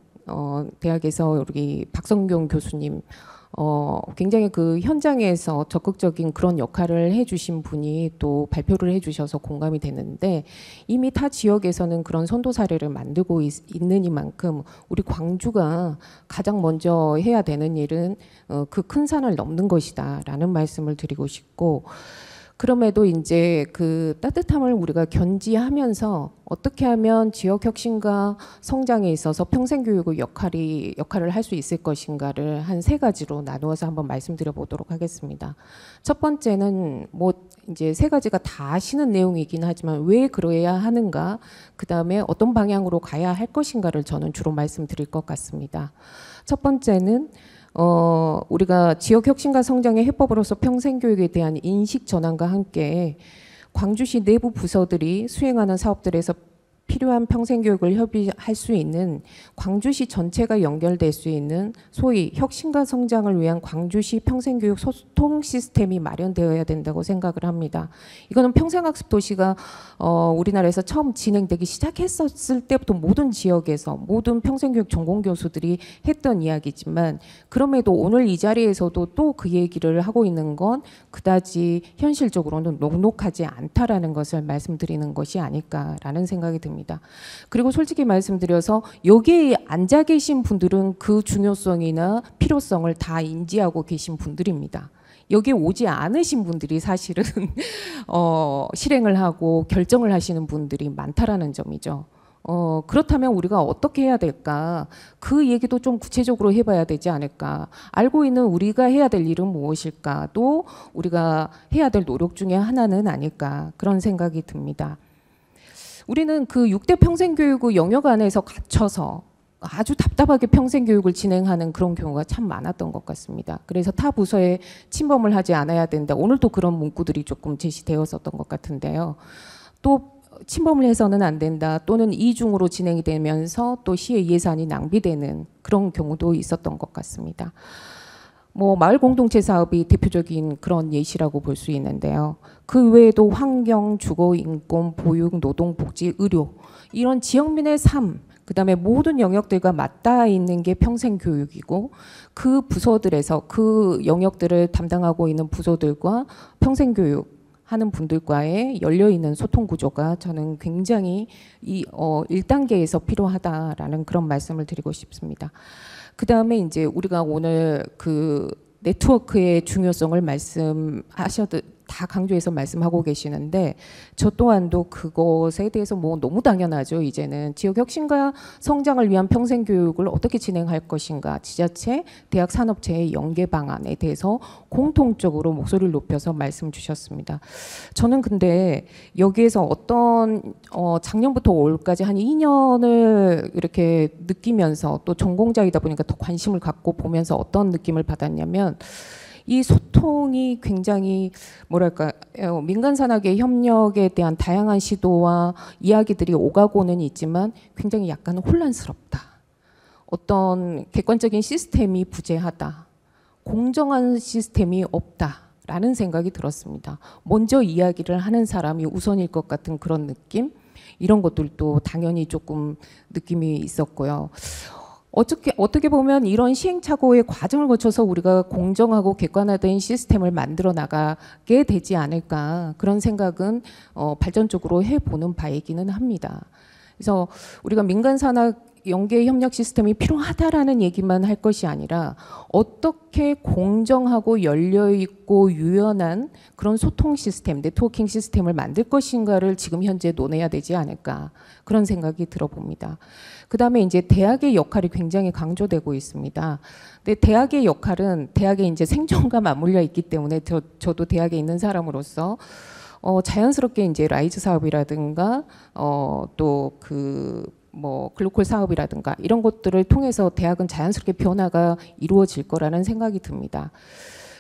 대학에서 우리 박성경 교수님 굉장히 그 현장에서 적극적인 그런 역할을 해주신 분이 또 발표를 해주셔서 공감이 되는데 이미 타 지역에서는 그런 선도 사례를 만들고 있는 이만큼 우리 광주가 가장 먼저 해야 되는 일은 그 큰 산을 넘는 것이다라는 말씀을 드리고 싶고 그럼에도 이제 그 따뜻함을 우리가 견지하면서 어떻게 하면 지역 혁신과 성장에 있어서 평생교육의 역할을 할 수 있을 것인가를 한 3가지로 나누어서 한번 말씀드려 보도록 하겠습니다. 첫 번째는 뭐 이제 3가지가 다 아시는 내용이긴 하지만 왜 그래야 하는가, 그 다음에 어떤 방향으로 가야 할 것인가를 저는 주로 말씀드릴 것 같습니다. 첫 번째는 우리가 지역 혁신과 성장의 해법으로서 평생교육에 대한 인식 전환과 함께 광주시 내부 부서들이 수행하는 사업들에서 필요한 평생교육을 협의할 수 있는 광주시 전체가 연결될 수 있는 소위 혁신과 성장을 위한 광주시 평생교육 소통 시스템이 마련되어야 된다고 생각을 합니다. 이거는 평생학습 도시가 우리나라에서 처음 진행되기 시작했었을 때부터 모든 지역에서 모든 평생교육 전공 교수들이 했던 이야기지만 그럼에도 오늘 이 자리에서도 또 그 얘기를 하고 있는 건 그다지 현실적으로는 녹록하지 않다라는 것을 말씀드리는 것이 아닐까라는 생각이 듭니다. 그리고 솔직히 말씀드려서 여기에 앉아 계신 분들은 그 중요성이나 필요성을 다 인지하고 계신 분들입니다. 여기에 오지 않으신 분들이 사실은 실행을 하고 결정을 하시는 분들이 많다라는 점이죠. 그렇다면 우리가 어떻게 해야 될까? 그 얘기도 좀 구체적으로 해봐야 되지 않을까? 알고 있는 우리가 해야 될 일은 무엇일까? 또 우리가 해야 될 노력 중에 하나는 아닐까? 그런 생각이 듭니다. 우리는 그 6대 평생교육의 영역 안에서 갇혀서 아주 답답하게 평생교육을 진행하는 그런 경우가 참 많았던 것 같습니다. 그래서 타 부서에 침범을 하지 않아야 된다. 오늘도 그런 문구들이 조금 제시되었었던 것 같은데요. 또 침범을 해서는 안 된다. 또는 이중으로 진행이 되면서 또 시의 예산이 낭비되는 그런 경우도 있었던 것 같습니다. 뭐 마을 공동체 사업이 대표적인 그런 예시라고 볼 수 있는데요. 그 외에도 환경, 주거, 인권, 보육, 노동, 복지, 의료 이런 지역민의 삶, 그다음에 모든 영역들과 맞닿아 있는 게 평생교육이고 그 부서들에서 그 영역들을 담당하고 있는 부서들과 평생교육 하는 분들과의 열려있는 소통 구조가 저는 굉장히 1단계에서 필요하다라는 그런 말씀을 드리고 싶습니다. 그 다음에 이제 우리가 오늘 그 네트워크의 중요성을 다 강조해서 말씀하고 계시는데 저 또한도 그것에 대해서 뭐 너무 당연하죠. 이제는 지역 혁신과 성장을 위한 평생교육을 어떻게 진행할 것인가, 지자체, 대학, 산업체의 연계 방안에 대해서 공통적으로 목소리를 높여서 말씀 주셨습니다. 저는 근데 여기에서 어떤 작년부터 올까지 한 2년을 이렇게 느끼면서 또 전공자이다 보니까 더 관심을 갖고 보면서 어떤 느낌을 받았냐면 이 소통이 굉장히 뭐랄까 민간산학의 협력에 대한 다양한 시도와 이야기들이 오가고는 있지만 굉장히 약간 혼란스럽다. 어떤 객관적인 시스템이 부재하다. 공정한 시스템이 없다라는 생각이 들었습니다. 먼저 이야기를 하는 사람이 우선일 것 같은 그런 느낌. 이런 것들도 당연히 조금 느낌이 있었고요. 어떻게 보면 이런 시행착오의 과정을 거쳐서 우리가 공정하고 객관화된 시스템을 만들어 나가게 되지 않을까, 그런 생각은 발전적으로 해보는 바이기는 합니다. 그래서 우리가 민간산학 연계 협력 시스템이 필요하다라는 얘기만 할 것이 아니라 어떻게 공정하고 열려있고 유연한 그런 소통 시스템, 네트워킹 시스템을 만들 것인가를 지금 현재 논해야 되지 않을까, 그런 생각이 들어봅니다. 그 다음에 이제 대학의 역할이 굉장히 강조되고 있습니다. 근데 대학의 역할은 대학에 이제 생존과 맞물려 있기 때문에 저도 대학에 있는 사람으로서 자연스럽게 이제 라이즈 사업이라든가 또 글로컬 사업이라든가 이런 것들을 통해서 대학은 자연스럽게 변화가 이루어질 거라는 생각이 듭니다.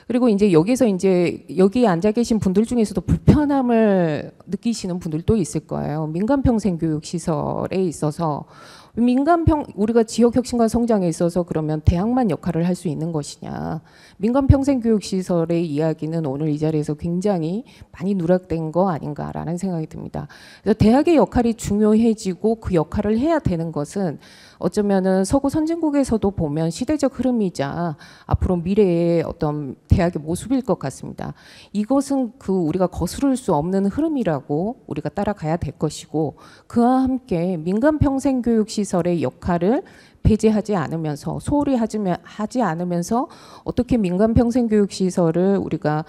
그리고 이제 여기서 이제 여기에 앉아 계신 분들 중에서도 불편함을 느끼시는 분들도 있을 거예요. 민간평생교육시설에 있어서 우리가 지역혁신과 성장에 있어서 그러면 대학만 역할을 할 수 있는 것이냐. 민간평생교육시설의 이야기는 오늘 이 자리에서 굉장히 많이 누락된 거 아닌가라는 생각이 듭니다. 그래서 대학의 역할이 중요해지고 그 역할을 해야 되는 것은 어쩌면은 서구 선진국에서도 보면 시대적 흐름이자 앞으로 미래의 어떤 대학의 모습일 것 같습니다. 이것은 우리가 거스를 수 없는 흐름이라고 우리가 따라가야 될 것이고, 그와 함께 민간평생교육시설의 역할을 배제하지 않으면서, 소홀히 하지 않으면서 어떻게 민간평생교육시설을 우리가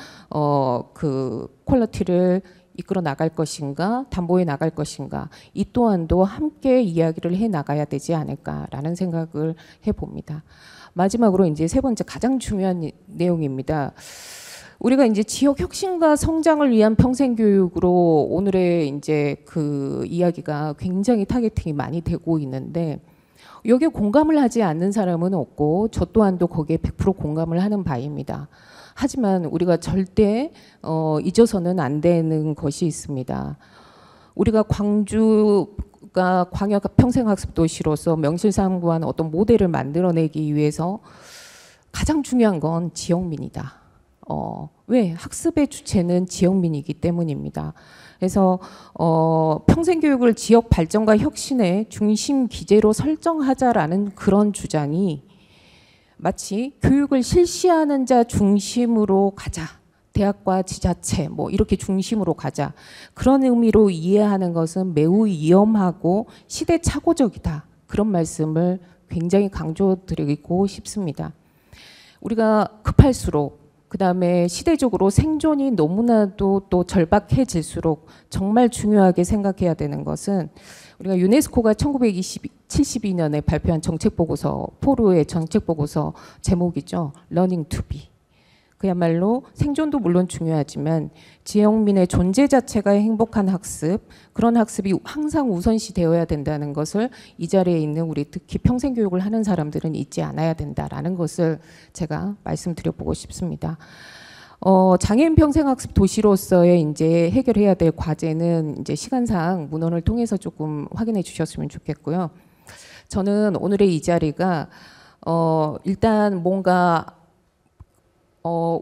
퀄리티를 이끌어 나갈 것인가, 담보해 나갈 것인가, 이 또한도 함께 이야기를 해 나가야 되지 않을까라는 생각을 해봅니다. 마지막으로 이제 세 번째 가장 중요한 내용입니다. 우리가 이제 지역 혁신과 성장을 위한 평생교육으로 오늘의 이제 그 이야기가 굉장히 타겟팅이 많이 되고 있는데, 여기에 공감을 하지 않는 사람은 없고 저 또한도 거기에 100% 공감을 하는 바입니다. 하지만 우리가 절대 잊어서는 안 되는 것이 있습니다. 우리가 광주가 광역 평생학습 도시로서 명실상부한 어떤 모델을 만들어내기 위해서 가장 중요한 건 지역민이다. 왜? 학습의 주체는 지역민이기 때문입니다. 그래서 평생교육을 지역 발전과 혁신의 중심 기제로 설정하자라는 그런 주장이 마치 교육을 실시하는 자 중심으로 가자, 대학과 지자체 이렇게 중심으로 가자, 그런 의미로 이해하는 것은 매우 위험하고 시대착오적이다, 그런 말씀을 굉장히 강조드리고 싶습니다. 우리가 급할수록, 그 다음에 시대적으로 생존이 너무나도 또 절박해질수록 정말 중요하게 생각해야 되는 것은, 우리가 유네스코가 1972년에 발표한 정책보고서, 포르의 정책보고서 제목이죠. Learning to be. 그야말로 생존도 물론 중요하지만 지역민의 존재 자체가 행복한 학습, 그런 학습이 항상 우선시 되어야 된다는 것을 이 자리에 있는 우리 특히 평생교육을 하는 사람들은 잊지 않아야 된다라는 것을 제가 말씀드려보고 싶습니다. 장애인 평생학습 도시로서의 이제 해결해야 될 과제는 이제 시간상 문헌을 통해서 조금 확인해 주셨으면 좋겠고요. 저는 오늘의 이 자리가 일단 뭔가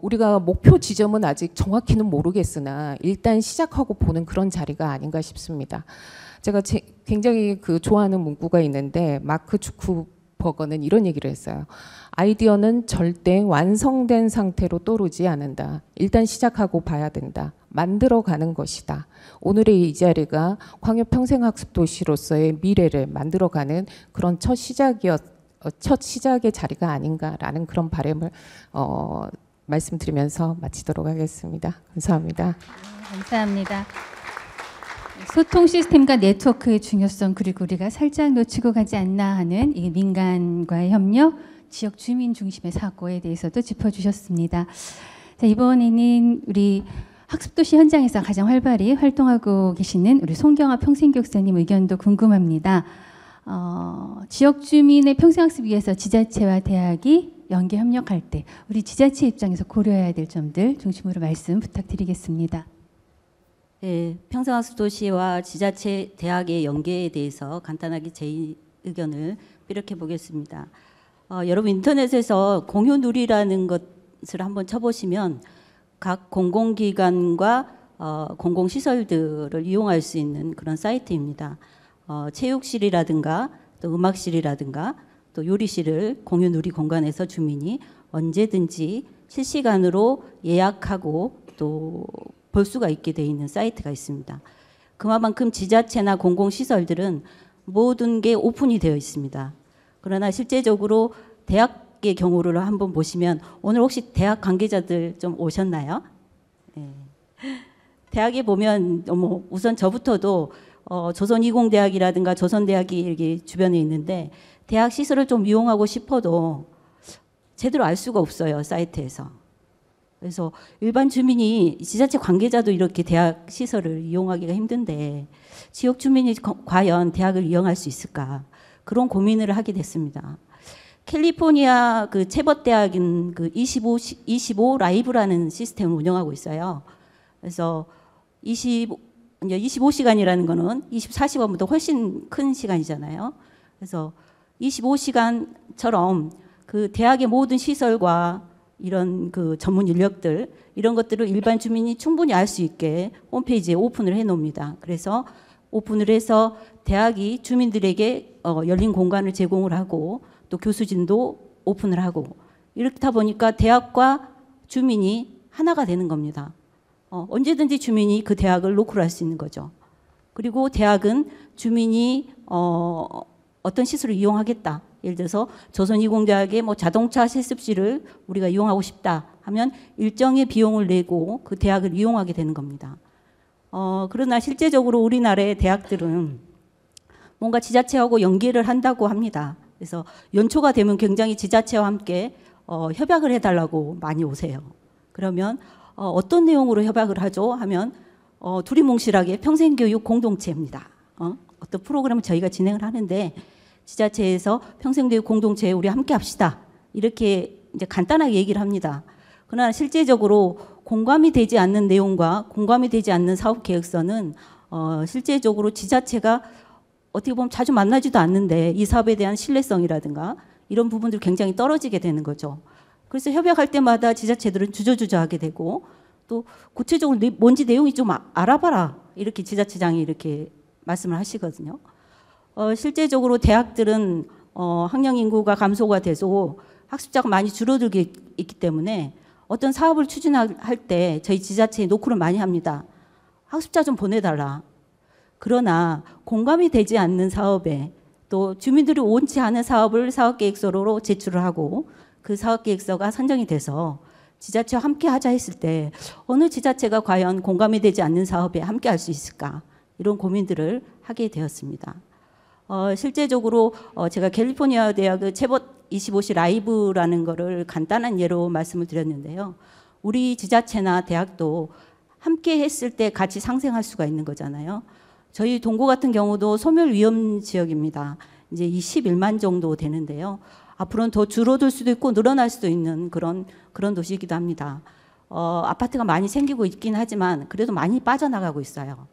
우리가 목표 지점은 아직 정확히는 모르겠으나 일단 시작하고 보는 그런 자리가 아닌가 싶습니다. 제가 굉장히 좋아하는 문구가 있는데, 마크 주크버거는 이런 얘기를 했어요. 아이디어는 절대 완성된 상태로 떠오르지 않는다. 일단 시작하고 봐야 된다. 만들어가는 것이다. 오늘의 이 자리가 광역평생학습 도시로서의 미래를 만들어가는 그런 첫 시작의 자리가 아닌가라는 그런 바람을 말씀드리면서 마치도록 하겠습니다. 감사합니다. 감사합니다. 소통 시스템과 네트워크의 중요성, 그리고 우리가 살짝 놓치고 가지 않나 하는 이 민간과의 협력, 지역 주민 중심의 사고에 대해서도 짚어주셨습니다. 자, 이번에는 우리 학습도시 현장에서 가장 활발히 활동하고 계시는 우리 송경아 평생교육사님 의견도 궁금합니다. 지역 주민의 평생학습 위해서 지자체와 대학이 연계 협력할 때 우리 지자체 입장에서 고려해야 될 점들 중심으로 말씀 부탁드리겠습니다. 네, 평생학습도시와 지자체 대학의 연계에 대해서 간단하게 제 의견을 뾰력해 보겠습니다. 여러분 인터넷에서 공유누리라는 것을 한번 쳐보시면 각 공공기관과 공공시설들을 이용할 수 있는 그런 사이트입니다. 체육실이라든가 또 음악실이라든가 또 요리실을 공유 누리 공간에서 주민이 언제든지 실시간으로 예약하고 또 볼 수가 있게 돼 있는 사이트가 있습니다. 그만큼 지자체나 공공시설들은 모든 게 오픈이 되어 있습니다. 그러나 실제적으로 대학의 경우를 한번 보시면 오늘 혹시 대학 관계자들 좀 오셨나요? 네. 대학에 보면 우선 저부터도 조선이공대학이라든가 조선대학이 이렇게 주변에 있는데 대학 시설을 좀 이용하고 싶어도 제대로 알 수가 없어요, 사이트에서. 그래서 일반 주민이 지자체 관계자도 이렇게 대학 시설을 이용하기가 힘든데 지역 주민이 과연 대학을 이용할 수 있을까? 그런 고민을 하게 됐습니다. 캘리포니아 그 체벗 대학인 그 25 라이브라는 시스템을 운영하고 있어요. 그래서 25시간이라는 거는 24시간보다 훨씬 큰 시간이잖아요. 그래서 25시간처럼 그 대학의 모든 시설과 이런 그 전문 인력들 이런 것들을 일반 주민이 충분히 알 수 있게 홈페이지에 오픈을 해 놓습니다. 그래서 오픈을 해서 대학이 주민들에게 열린 공간을 제공을 하고 또 교수진도 오픈을 하고 이렇다 보니까 대학과 주민이 하나가 되는 겁니다. 언제든지 주민이 그 대학을 노크를 할 수 있는 거죠. 그리고 대학은 주민이 어떤 시설을 이용하겠다. 예를 들어서 조선이공대학의 뭐 자동차 실습실을 우리가 이용하고 싶다 하면 일정의 비용을 내고 그 대학을 이용하게 되는 겁니다. 그러나 실제적으로 우리나라의 대학들은 뭔가 지자체하고 연계를 한다고 합니다. 그래서 연초가 되면 굉장히 지자체와 함께 협약을 해달라고 많이 오세요. 그러면 어떤 내용으로 협약을 하죠? 하면 두리뭉실하게 평생교육 공동체입니다. 어떤 프로그램을 저희가 진행을 하는데 지자체에서 평생교육 공동체에 우리 함께 합시다. 이렇게 이제 간단하게 얘기를 합니다. 그러나 실제적으로 공감이 되지 않는 내용과 공감이 되지 않는 사업 계획서는 실제적으로 지자체가 어떻게 보면 자주 만나지도 않는데 이 사업에 대한 신뢰성이라든가 이런 부분들이 굉장히 떨어지게 되는 거죠. 그래서 협약할 때마다 지자체들은 주저주저하게 되고 또 구체적으로 뭔지 내용이 좀 알아봐라 이렇게 지자체장이 이렇게 말씀을 하시거든요. 실제적으로 대학들은 학령 인구가 감소가 돼서 학습자가 많이 줄어들게 있기 때문에 어떤 사업을 추진할 때 저희 지자체에 노크를 많이 합니다. 학습자 좀 보내달라. 그러나 공감이 되지 않는 사업에 또 주민들이 원치 않은 사업을 사업계획서로 제출을 하고 그 사업계획서가 선정이 돼서 지자체와 함께 하자 했을 때 어느 지자체가 과연 공감이 되지 않는 사업에 함께 할 수 있을까 이런 고민들을 하게 되었습니다. 실제적으로 제가 캘리포니아 대학의 체벗 25시 라이브라는 거를 간단한 예로 말씀을 드렸는데요. 우리 지자체나 대학도 함께 했을 때 같이 상생할 수가 있는 거잖아요. 저희 동구 같은 경우도 소멸 위험 지역입니다. 이제 21만 정도 되는데요. 앞으로는 더 줄어들 수도 있고 늘어날 수도 있는 그런 도시이기도 합니다. 아파트가 많이 생기고 있긴 하지만 그래도 많이 빠져나가고 있어요.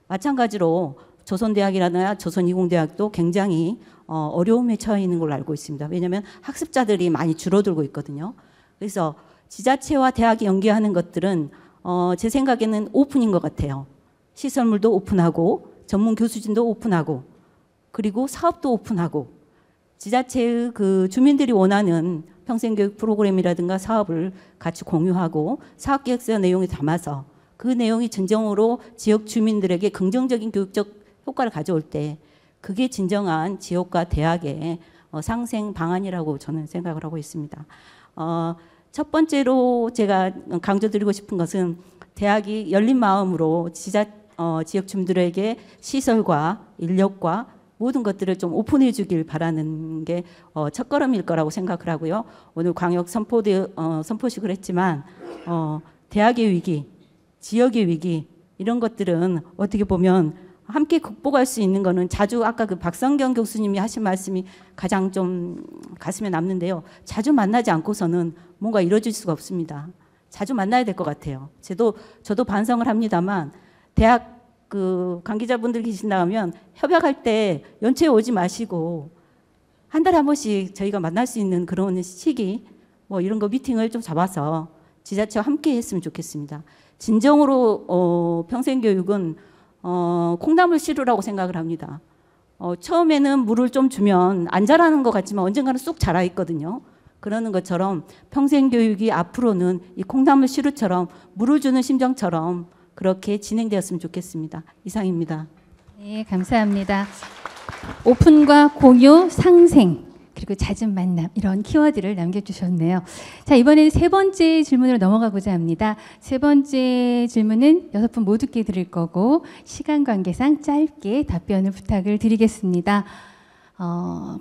마찬가지로 조선대학이라든가 조선이공대학도 굉장히 어려움에 처해 있는 걸로 알고 있습니다. 왜냐하면 학습자들이 많이 줄어들고 있거든요. 그래서 지자체와 대학이 연계하는 것들은 제 생각에는 오픈인 것 같아요. 시설물도 오픈하고 전문 교수진도 오픈하고 그리고 사업도 오픈하고 지자체의 그 주민들이 원하는 평생교육 프로그램이라든가 사업을 같이 공유하고 사업계획서 내용에 담아서 그 내용이 진정으로 지역 주민들에게 긍정적인 교육적 효과를 가져올 때 그게 진정한 지역과 대학의 상생 방안이라고 저는 생각을 하고 있습니다. 첫 번째로 제가 강조드리고 싶은 것은 대학이 열린 마음으로 지역 주민들에게 시설과 인력과 모든 것들을 좀 오픈해 주길 바라는 게 첫걸음일 거라고 생각을 하고요. 오늘 광역 선포식을 했지만 대학의 위기, 지역의 위기 이런 것들은 어떻게 보면 함께 극복할 수 있는 거는 자주 아까 그 박성경 교수님이 하신 말씀이 가장 좀 가슴에 남는데요. 자주 만나지 않고서는 뭔가 이루어질 수가 없습니다. 자주 만나야 될 것 같아요. 저도 반성을 합니다만 대학 그 관계자분들 계신다 하면 협약할 때 연초에 오지 마시고 한 달에 한 번씩 저희가 만날 수 있는 그런 시기 뭐 이런 거 미팅을 좀 잡아서 지자체와 함께 했으면 좋겠습니다. 진정으로 평생교육은 콩나물 시루라고 생각을 합니다. 처음에는 물을 좀 주면 안 자라는 것 같지만 언젠가는 쑥 자라 있거든요. 그러는 것처럼 평생교육이 앞으로는 이 콩나물 시루처럼 물을 주는 심정처럼 그렇게 진행되었으면 좋겠습니다. 이상입니다. 네, 감사합니다. 오픈과 공유, 상생, 그리고 잦은 만남 이런 키워드를 남겨주셨네요. 자, 이번에는 세 번째 질문으로 넘어가고자 합니다. 세 번째 질문은 6분 모두께 드릴 거고 시간 관계상 짧게 답변을 부탁을 드리겠습니다.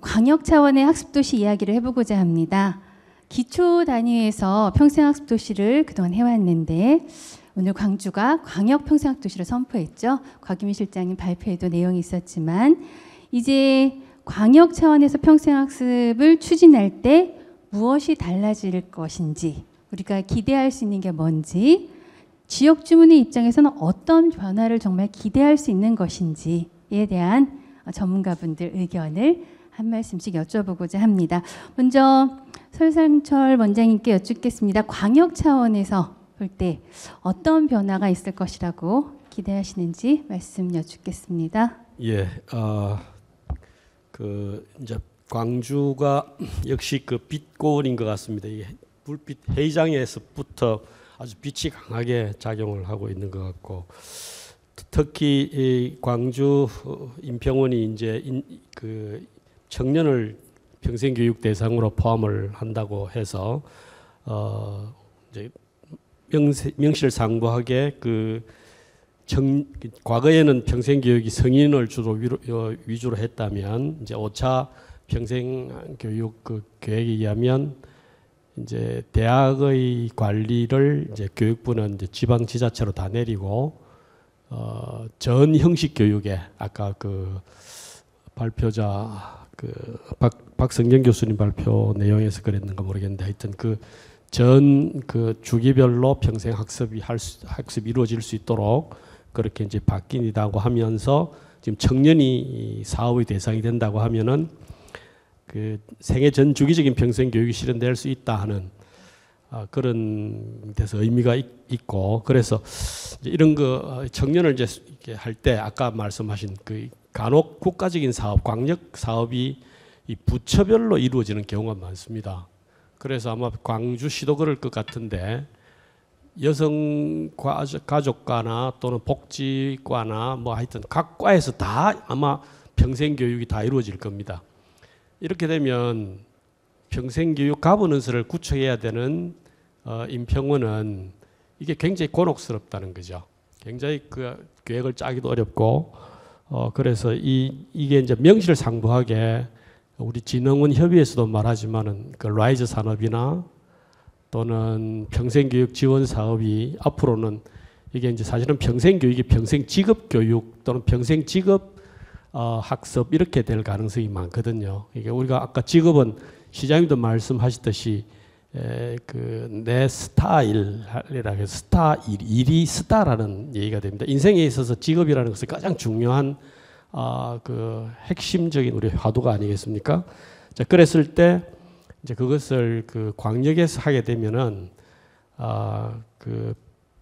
광역 차원의 학습도시 이야기를 해보고자 합니다. 기초 단위에서 평생학습도시를 그동안 해왔는데 오늘 광주가 광역 평생학습도시를 선포했죠. 곽유민 실장님 발표에도 내용이 있었지만 이제 광역 차원에서 평생학습을 추진할 때 무엇이 달라질 것인지, 우리가 기대할 수 있는 게 뭔지, 지역 주민의 입장에서는 어떤 변화를 정말 기대할 수 있는 것인지에 대한 전문가분들 의견을 한 말씀씩 여쭤보고자 합니다. 먼저 설상철 원장님께 여쭙겠습니다. 광역 차원에서 볼 때 어떤 변화가 있을 것이라고 기대하시는지 말씀 여쭙겠습니다. 예, 이제 광주가 역시 그 빛고울인 것 같습니다. 이 불빛 회의장에서부터 아주 빛이 강하게 작용을 하고 있는 것 같고, 특히 이 광주 인평원이 이제 그 청년을 평생교육 대상으로 포함을 한다고 해서 이제 명실상부하게 과거에는 평생교육이 성인을 주로 위주로 했다면 이제 5차 평생교육 그 계획에 의하면 이제 대학의 관리를 이제 교육부는 이제 지방지자체로 다 내리고 전 형식 교육에 아까 그 발표자 그 박성경 교수님 발표 내용에서 그랬는가 모르겠는데 하여튼 전 주기별로 평생 학습이 이루어질 수 있도록 그렇게 이제 바뀐다고 하면서 지금 청년이 사업의 대상이 된다고 하면은 그 생애 전 주기적인 평생 교육이 실현될 수 있다 하는 그런 데서 의미가 있고, 그래서 이제 이런 청년을 이제 이렇게 할 때 아까 말씀하신 그 간혹 국가적인 사업, 광역 사업이 이 부처별로 이루어지는 경우가 많습니다. 그래서 아마 광주시도 그럴 것 같은데 여성 가족과나 또는 복지과나 뭐 하여튼 각 과에서 다 아마 평생교육이 다 이루어질 겁니다. 이렇게 되면 평생교육 가버넌스를 구축해야 되는 인평원은 이게 굉장히 곤혹스럽다는 거죠. 굉장히 그 계획을 짜기도 어렵고 그래서 이게 이제 명실상부하게 우리 진흥원 협의회에서도 말하지만은 그 라이즈 산업이나 또는 평생교육 지원 사업이 앞으로는 이게 이제 사실은 평생교육이 평생직업교육 또는 평생직업 학습 이렇게 될 가능성이 많거든요. 이게 우리가 아까 직업은 시장님도 말씀하셨듯이 내 스타일이라 해서 일이 스타라는 얘기가 됩니다. 인생에 있어서 직업이라는 것은 가장 중요한 그 핵심적인 우리 화두가 아니겠습니까? 자, 그랬을 때 이제 그것을 그 광역에서 하게 되면은 그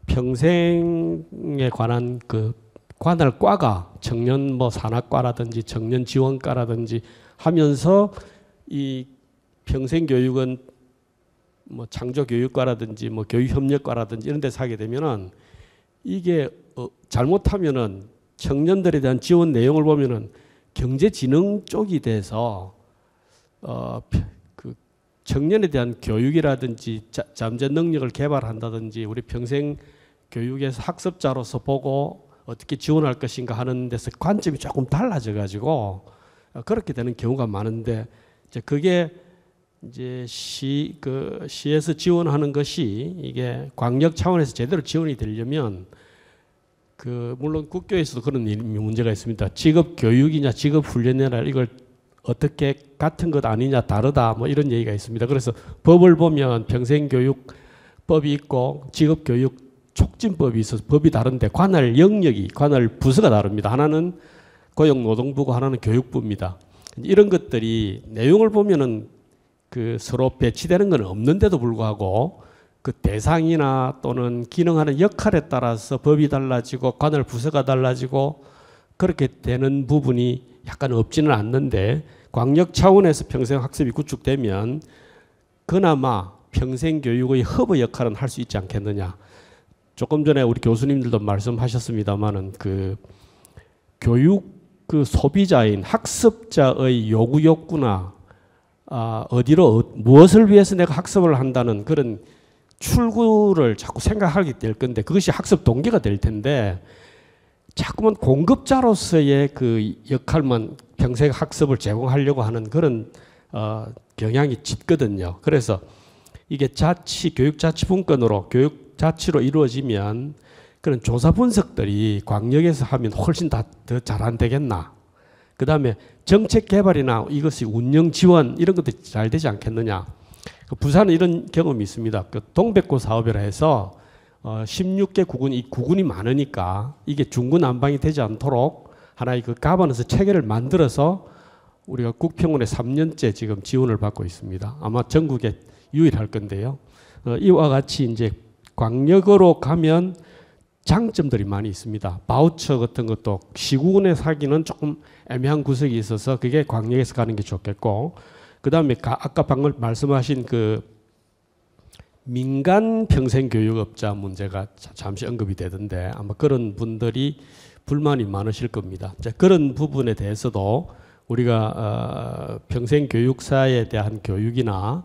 평생에 관한 그 관할 과가 청년 뭐 산학과라든지 청년 지원과라든지 하면서 이 평생교육은 뭐 창조교육과라든지 뭐 교육협력과라든지 이런 데서 하게 되면은 이게 잘못하면은 청년들에 대한 지원 내용을 보면은 경제지능 쪽이 돼서 그 청년에 대한 교육이라든지 잠재 능력을 개발한다든지 우리 평생 교육에서 학습자로서 보고 어떻게 지원할 것인가 하는 데서 관점이 조금 달라져 가지고 그렇게 되는 경우가 많은데 이제 그게 이제 시에서 지원하는 것이 이게 광역 차원에서 제대로 지원이 되려면 물론 국교에서도 그런 문제가 있습니다. 직업 교육이냐 직업 훈련이냐 이걸 어떻게 같은 것 아니냐 다르다 뭐 이런 얘기가 있습니다. 그래서 법을 보면 평생교육법이 있고 직업교육 촉진법이 있어서 법이 다른데 관할 영역이 관할 부서가 다릅니다. 하나는 고용노동부고 하나는 교육부입니다. 이런 것들이 내용을 보면은 그 서로 배치되는 건 없는데도 불구하고 그 대상이나 또는 기능하는 역할에 따라서 법이 달라지고 관할 부서가 달라지고 그렇게 되는 부분이 약간 없지는 않는데 광역 차원에서 평생학습이 구축되면 그나마 평생교육의 허브 역할은 할 수 있지 않겠느냐. 조금 전에 우리 교수님들도 말씀하셨습니다마는 그 교육 그 소비자인 학습자의 요구 욕구나 어디로 무엇을 위해서 내가 학습을 한다는 그런 출구를 자꾸 생각하게 될 건데 그것이 학습 동기가 될 텐데 자꾸만 공급자로서의 그 역할만 평생 학습을 제공하려고 하는 그런 경향이 짙거든요. 그래서 이게 교육자치분권으로 교육자치로 이루어지면 그런 조사 분석들이 광역에서 하면 훨씬 더 잘 안 되겠나. 그 다음에 정책 개발이나 이것이 운영 지원 이런 것도 잘 되지 않겠느냐. 부산은 이런 경험이 있습니다. 그 동백고 사업이라 해서 16개 구군, 이 구군이 많으니까 이게 중구난방이 되지 않도록 하나의 그 가버넌스 체계를 만들어서 우리가 국평원에 3년째 지금 지원을 받고 있습니다. 아마 전국에 유일할 건데요. 이와 같이 이제 광역으로 가면 장점들이 많이 있습니다. 바우처 같은 것도 시군에 사기는 조금 애매한 구석이 있어서 그게 광역에서 가는 게 좋겠고, 그 다음에 아까 방금 말씀하신 그 민간 평생교육업자 문제가 잠시 언급이 되던데 아마 그런 분들이 불만이 많으실 겁니다. 그런 부분에 대해서도 우리가 평생교육사에 대한 교육이나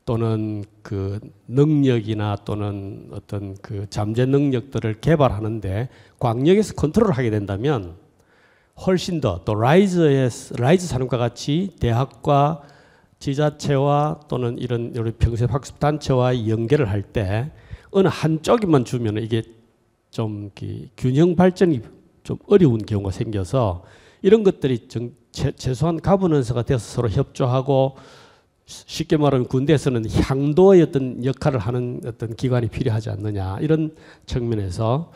또는 그 능력이나 또는 어떤 그 잠재 능력들을 개발하는데 광역에서 컨트롤을 하게 된다면 훨씬 더 또 라이즈 산업과 같이 대학과 지자체와 또는 이런 평생학습 단체와 연계를 할 때 어느 한쪽에만 주면 이게 좀 균형 발전이 좀 어려운 경우가 생겨서 이런 것들이 최소한 가버넌스가 돼서 서로 협조하고 쉽게 말하면 군대에서는 향도의 어떤 역할을 하는 어떤 기관이 필요하지 않느냐 이런 측면에서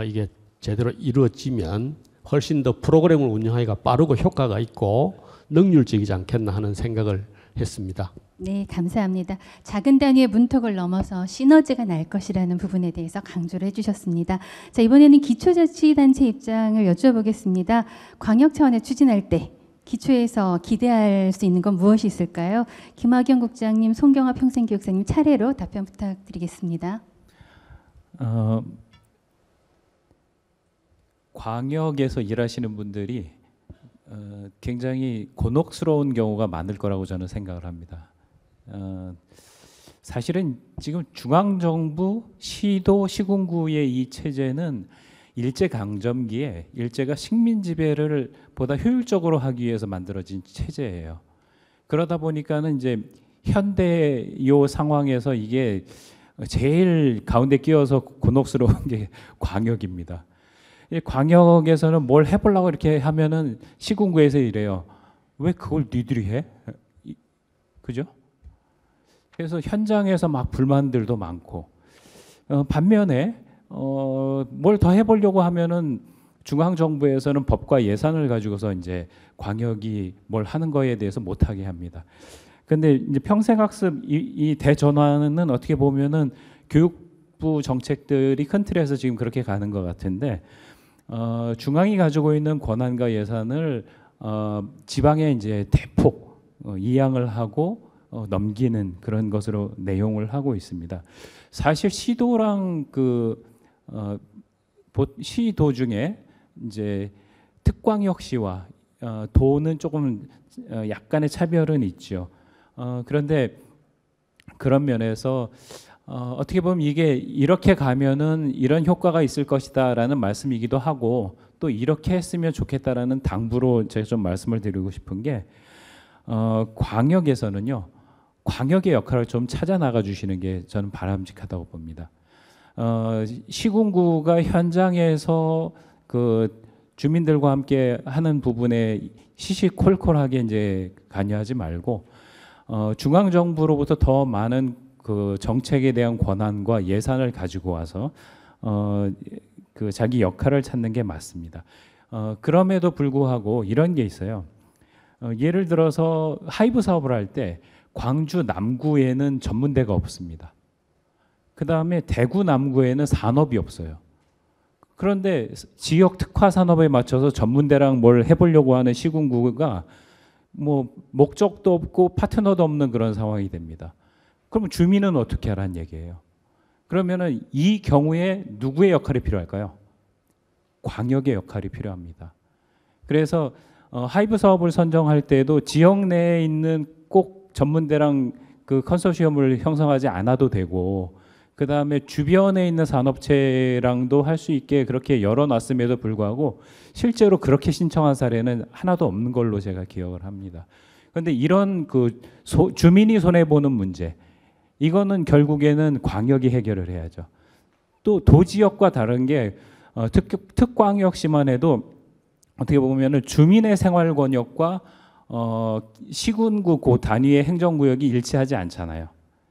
이게 제대로 이루어지면 훨씬 더 프로그램을 운영하기가 빠르고 효과가 있고 능률적이지 않겠나 하는 생각을 했습니다. 네, 감사합니다. 작은 단위의 문턱을 넘어서 시너지가 날 것이라는 부분에 대해서 강조를 해주셨습니다. 자, 이번에는 기초자치단체 입장을 여쭤보겠습니다. 광역 차원에 추진할 때 기초에서 기대할 수 있는 건 무엇이 있을까요? 김학영 국장님, 송경화 평생교육사님 차례로 답변 부탁드리겠습니다. 광역에서 일하시는 분들이 굉장히 곤혹스러운 경우가 많을 거라고 저는 생각을 합니다. 사실은 지금 중앙정부, 시도, 시군구의 이 체제는 일제강점기에 일제가 식민지배를 보다 효율적으로 하기 위해서 만들어진 체제예요. 그러다 보니까는 이제 현대 요 상황에서 이게 제일 가운데 끼어서 곤혹스러운 게 광역입니다. 이 광역에서는 뭘 해보려고 이렇게 하면은 시군구에서 이래요. 왜 그걸 니들이 해? 그죠? 그래서 현장에서 막 불만들도 많고 반면에 뭘 더 해보려고 하면은 중앙정부에서는 법과 예산을 가지고서 이제 광역이 뭘 하는 거에 대해서 못하게 합니다. 근데 이제 평생학습 이 대전환은 어떻게 보면은 교육부 정책들이 큰 틀에서 지금 그렇게 가는 것 같은데 중앙이 가지고 있는 권한과 예산을 지방에 이제 대폭 이양을 하고 넘기는 그런 것으로 내용을 하고 있습니다. 사실 시도랑 시도 중에 이제 특광역시와 도는 조금 약간의 차별은 있죠. 그런데 그런 면에서 어떻게 보면 이게 이렇게 가면은 이런 효과가 있을 것이다라는 말씀이기도 하고 또 이렇게 했으면 좋겠다라는 당부로 제가 좀 말씀을 드리고 싶은 게 광역에서는요. 광역의 역할을 좀 찾아 나가 주시는 게 저는 바람직하다고 봅니다. 시군구가 현장에서 그 주민들과 함께 하는 부분에 시시콜콜하게 이제 관여하지 말고 중앙 정부로부터 더 많은 그 정책에 대한 권한과 예산을 가지고 와서 그 자기 역할을 찾는 게 맞습니다. 그럼에도 불구하고 이런 게 있어요. 예를 들어서 하이브 사업을 할 때 광주 남구에는 전문대가 없습니다. 그다음에 대구 남구에는 산업이 없어요. 그런데 지역 특화 산업에 맞춰서 전문대랑 뭘 해보려고 하는 시군구가 뭐 목적도 없고 파트너도 없는 그런 상황이 됩니다. 그럼 주민은 어떻게 하라는 얘기예요? 그러면은 이 경우에 누구의 역할이 필요할까요? 광역의 역할이 필요합니다. 그래서 하이브 사업을 선정할 때도 지역 내에 있는 꼭 전문대랑 그 컨소시엄을 형성하지 않아도 되고, 그 다음에 주변에 있는 산업체랑도 할 수 있게 그렇게 열어놨음에도 불구하고 실제로 그렇게 신청한 사례는 하나도 없는 걸로 제가 기억을 합니다. 그런데 이런 그 주민이 손해 보는 문제, 이거는 결국에는 광역이 해결을 해야죠. 또 도지역과 다른 게 특광역시만 해도 어떻게 보면은 주민의 생활 권역과 시군구 그 단위의 행정구역이 일치하지 않잖아요.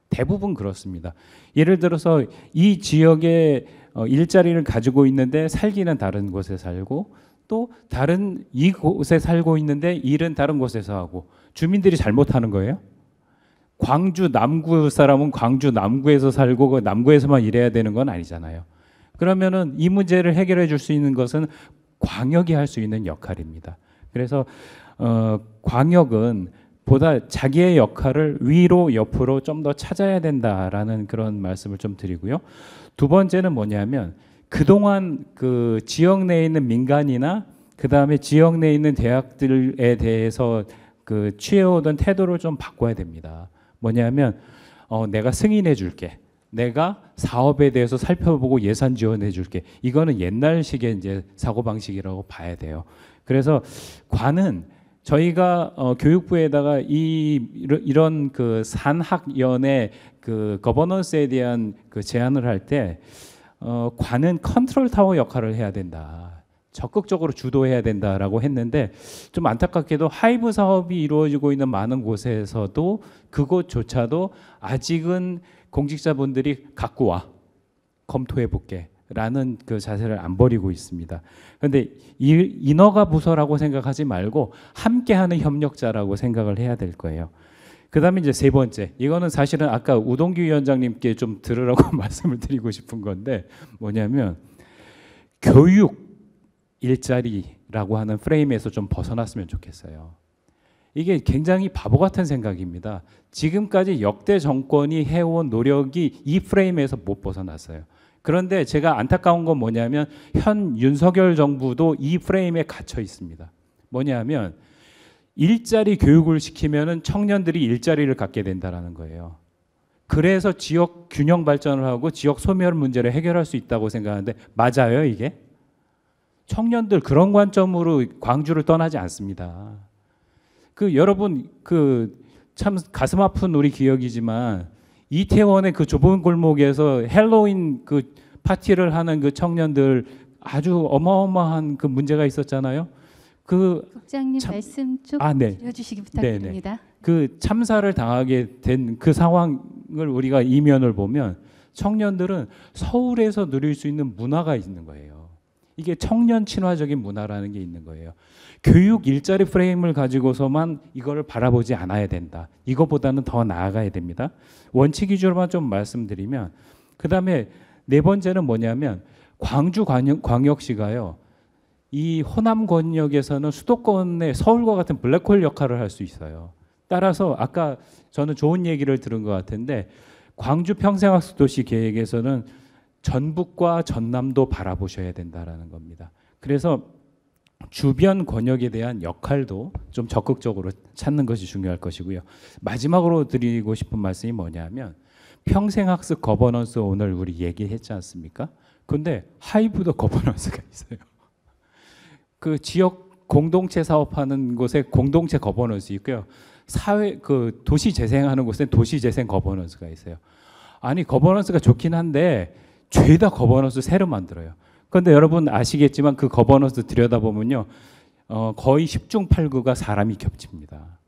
대부분 그렇습니다. 예를 들어서 이 지역에 일자리를 가지고 있는데 살기는 다른 곳에 살고, 또 다른 이곳에 살고 있는데 일은 다른 곳에서 하고, 주민들이 잘못하는 거예요? 광주 남구 사람은 광주 남구에서 살고 그 남구에서만 일해야 되는 건 아니잖아요. 그러면은 이 문제를 해결해 줄 수 있는 것은 광역이 할 수 있는 역할입니다. 그래서 광역은 보다 자기의 역할을 위로 옆으로 좀 더 찾아야 된다라는 그런 말씀을 좀 드리고요. 두 번째는 뭐냐면 그동안 그 지역 내에 있는 민간이나 그 다음에 지역 내에 있는 대학들에 대해서 그 취해오던 태도를 좀 바꿔야 됩니다. 뭐냐면 내가 승인해 줄게, 내가 사업에 대해서 살펴보고 예산 지원해 줄게. 이거는 옛날식의 이제 사고 방식이라고 봐야 돼요. 그래서 관은 저희가 교육부에다가 이런 그 산학연의 그 거버넌스에 대한 그 제안을 할 때 관은 컨트롤 타워 역할을 해야 된다, 적극적으로 주도해야 된다라고 했는데, 좀 안타깝게도 하이브 사업이 이루어지고 있는 많은 곳에서도 그곳조차도 아직은 공직자분들이 갖고 와, 검토해 볼게 라는 그 자세를 안 버리고 있습니다. 그런데 인허가 부서라고 생각하지 말고 함께하는 협력자라고 생각을 해야 될 거예요. 그 다음에 이제 세 번째, 이거는 사실은 아까 우동규 위원장님께 좀 들으라고 말씀을 드리고 싶은 건데, 뭐냐면 교육 일자리라고 하는 프레임에서 좀 벗어났으면 좋겠어요. 이게 굉장히 바보 같은 생각입니다. 지금까지 역대 정권이 해온 노력이 이 프레임에서 못 벗어났어요. 그런데 제가 안타까운 건 뭐냐면 현 윤석열 정부도 이 프레임에 갇혀 있습니다. 뭐냐면 일자리 교육을 시키면은 청년들이 일자리를 갖게 된다라는 거예요. 그래서 지역 균형 발전을 하고 지역 소멸 문제를 해결할 수 있다고 생각하는데, 맞아요 이게? 청년들 그런 관점으로 광주를 떠나지 않습니다. 그 여러분 그 참 가슴 아픈 우리 기억이지만 이태원의 그 좁은 골목에서 헬로윈 그 파티를 하는 그 청년들 아주 어마어마한 그 문제가 있었잖아요. 그 국장님 말씀 좀 네. 드려주시기 부탁드립니다. 네네. 그 참사를 당하게 된 그 상황을 우리가 이면을 보면 청년들은 서울에서 누릴 수 있는 문화가 있는 거예요. 이게 청년 친화적인 문화라는 게 있는 거예요. 교육 일자리 프레임을 가지고서만 이걸 바라보지 않아야 된다. 이거보다는 더 나아가야 됩니다. 원칙 위주로만 좀 말씀드리면, 그 다음에 네 번째는 뭐냐면 광주광역시가요, 이 호남 권역에서는 수도권의 서울과 같은 블랙홀 역할을 할 수 있어요. 따라서 아까 저는 좋은 얘기를 들은 것 같은데, 광주 평생학습도시 계획에서는 전북과 전남도 바라보셔야 된다라는 겁니다. 그래서 주변 권역에 대한 역할도 좀 적극적으로 찾는 것이 중요할 것이고요. 마지막으로 드리고 싶은 말씀이 뭐냐면, 평생학습 거버넌스 오늘 우리 얘기했지 않습니까? 근데 하이브도 거버넌스가 있어요. 그 지역 공동체 사업하는 곳에 공동체 거버넌스 있고요. 사회 그 도시 재생하는 곳에 도시 재생 거버넌스가 있어요. 아니 거버넌스가 좋긴 한데 죄다 거버넌스 새로 만들어요. 그런데 여러분 아시겠지만 그 거버넌스 들여다보면요, 거의 10중 8구가 사람이 겹칩니다.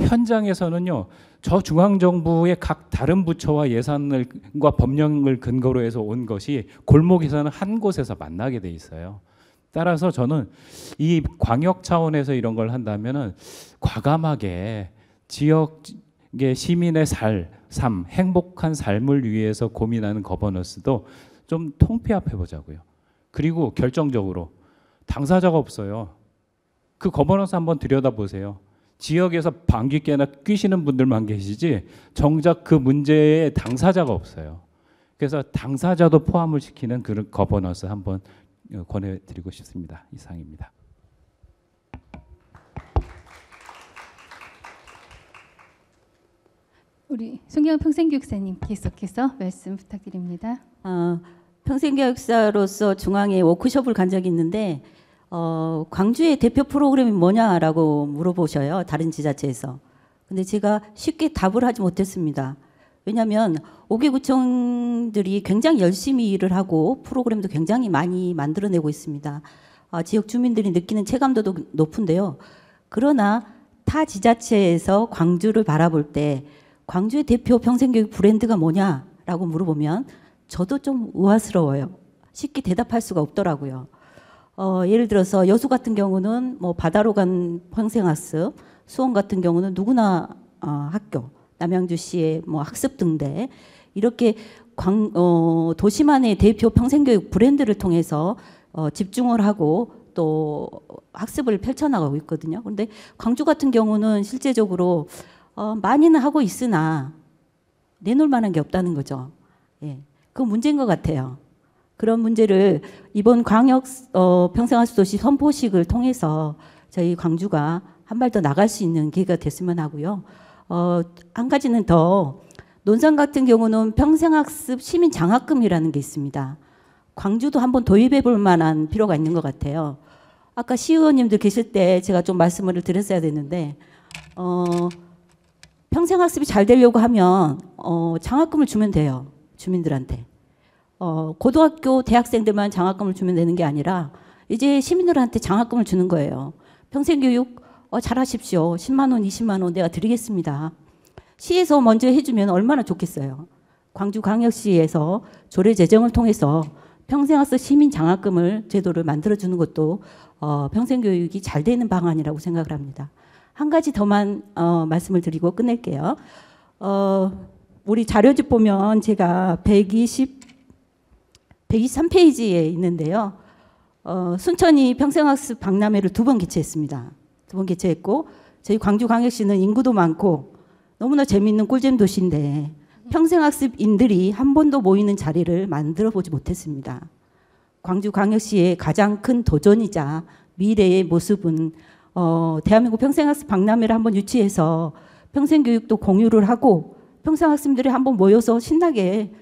현장에서는요, 저 중앙정부의 각 다른 부처와 예산과 법령을 근거로 해서 온 것이 골목에서는 한 곳에서 만나게 돼 있어요. 따라서 저는 이 광역 차원에서 이런 걸 한다면은 과감하게 지역의 시민의 삶, 행복한 삶을 위해서 고민하는 거버넌스도 좀 통폐합해 보자고요. 그리고 결정적으로 당사자가 없어요. 그 거버넌스 한번 들여다보세요. 지역에서 방귀 깨나 뀌시는 분들만 계시지 정작 그 문제의 당사자가 없어요. 그래서 당사자도 포함을 시키는 그런 거버넌스 한번 권해드리고 싶습니다. 이상입니다. 우리 송경 평생교육사님 계속해서 말씀 부탁드립니다. 평생교육사로서 중앙에 워크숍을 간 적이 있는데 광주의 대표 프로그램이 뭐냐라고 물어보셔요. 다른 지자체에서. 근데 제가 쉽게 답을 하지 못했습니다. 왜냐하면 5개 구청들이 굉장히 열심히 일을 하고 프로그램도 굉장히 많이 만들어내고 있습니다. 지역 주민들이 느끼는 체감도도 높은데요. 그러나 타 지자체에서 광주를 바라볼 때 광주의 대표 평생교육 브랜드가 뭐냐라고 물어보면 저도 좀 의아스러워요. 쉽게 대답할 수가 없더라고요. 예를 들어서 여수 같은 경우는 뭐 바다로 간 평생학습, 수원 같은 경우는 누구나 학교, 남양주시의 뭐 학습 등대 이렇게 도시만의 대표 평생교육 브랜드를 통해서 집중을 하고 또 학습을 펼쳐나가고 있거든요. 그런데 광주 같은 경우는 실제적으로 많이는 하고 있으나 내놓을 만한 게 없다는 거죠. 예, 그 문제인 것 같아요. 그런 문제를 이번 광역 평생학습도시 선포식을 통해서 저희 광주가 한 발 더 나갈 수 있는 기회가 됐으면 하고요. 한 가지는 더 논산 같은 경우는 평생학습 시민 장학금이라는 게 있습니다. 광주도 한번 도입해 볼 만한 필요가 있는 것 같아요. 아까 시의원님들 계실 때 제가 좀 말씀을 드렸어야 되는데 평생학습이 잘 되려고 하면 장학금을 주면 돼요. 주민들한테. 고등학교 대학생들만 장학금을 주면 되는 게 아니라 이제 시민들한테 장학금을 주는 거예요. 평생교육 잘하십시오. 10만 원, 20만 원 내가 드리겠습니다. 시에서 먼저 해주면 얼마나 좋겠어요. 광주광역시에서 조례 제정을 통해서 평생학습 시민 장학금을 제도를 만들어주는 것도 평생교육이 잘 되는 방안이라고 생각을 합니다. 한 가지 더만 말씀을 드리고 끝낼게요. 우리 자료집 보면 제가 123페이지에 있는데요. 순천이 평생학습 박람회를 2번 개최했습니다. 2번 개최했고 저희 광주광역시는 인구도 많고 너무나 재미있는 꿀잼 도시인데 평생학습인들이 한 번도 모이는 자리를 만들어 보지 못했습니다. 광주광역시의 가장 큰 도전이자 미래의 모습은 대한민국 평생학습 박람회를 한번 유치해서 평생교육도 공유를 하고 평생학습들이 한번 모여서 신나게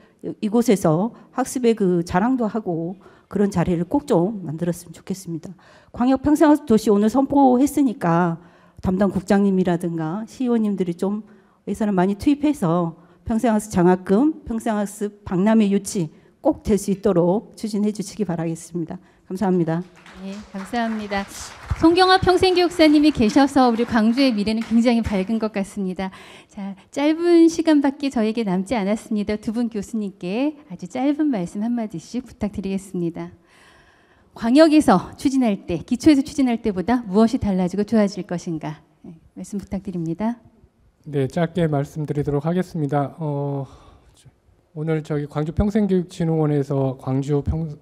이곳에서 학습의 그 자랑도 하고 그런 자리를 꼭 좀 만들었으면 좋겠습니다. 광역 평생학습 도시 오늘 선포했으니까 담당 국장님이라든가 시의원님들이 좀 예산을 많이 투입해서 평생학습 장학금, 평생학습 박람회 유치 꼭 될 수 있도록 추진해 주시기 바라겠습니다. 감사합니다. 네, 감사합니다. 송경화 평생교육사님이 계셔서 우리 광주의 미래는 굉장히 밝은 것 같습니다. 자, 짧은 시간밖에 저에게 남지 않았습니다. 두 분 교수님께 아주 짧은 말씀 한마디씩 부탁드리겠습니다. 광역에서 추진할 때, 기초에서 추진할 때보다 무엇이 달라지고 좋아질 것인가? 네, 말씀 부탁드립니다. 네, 짧게 말씀드리도록 하겠습니다. 오늘 저기 광주평생교육진흥원에서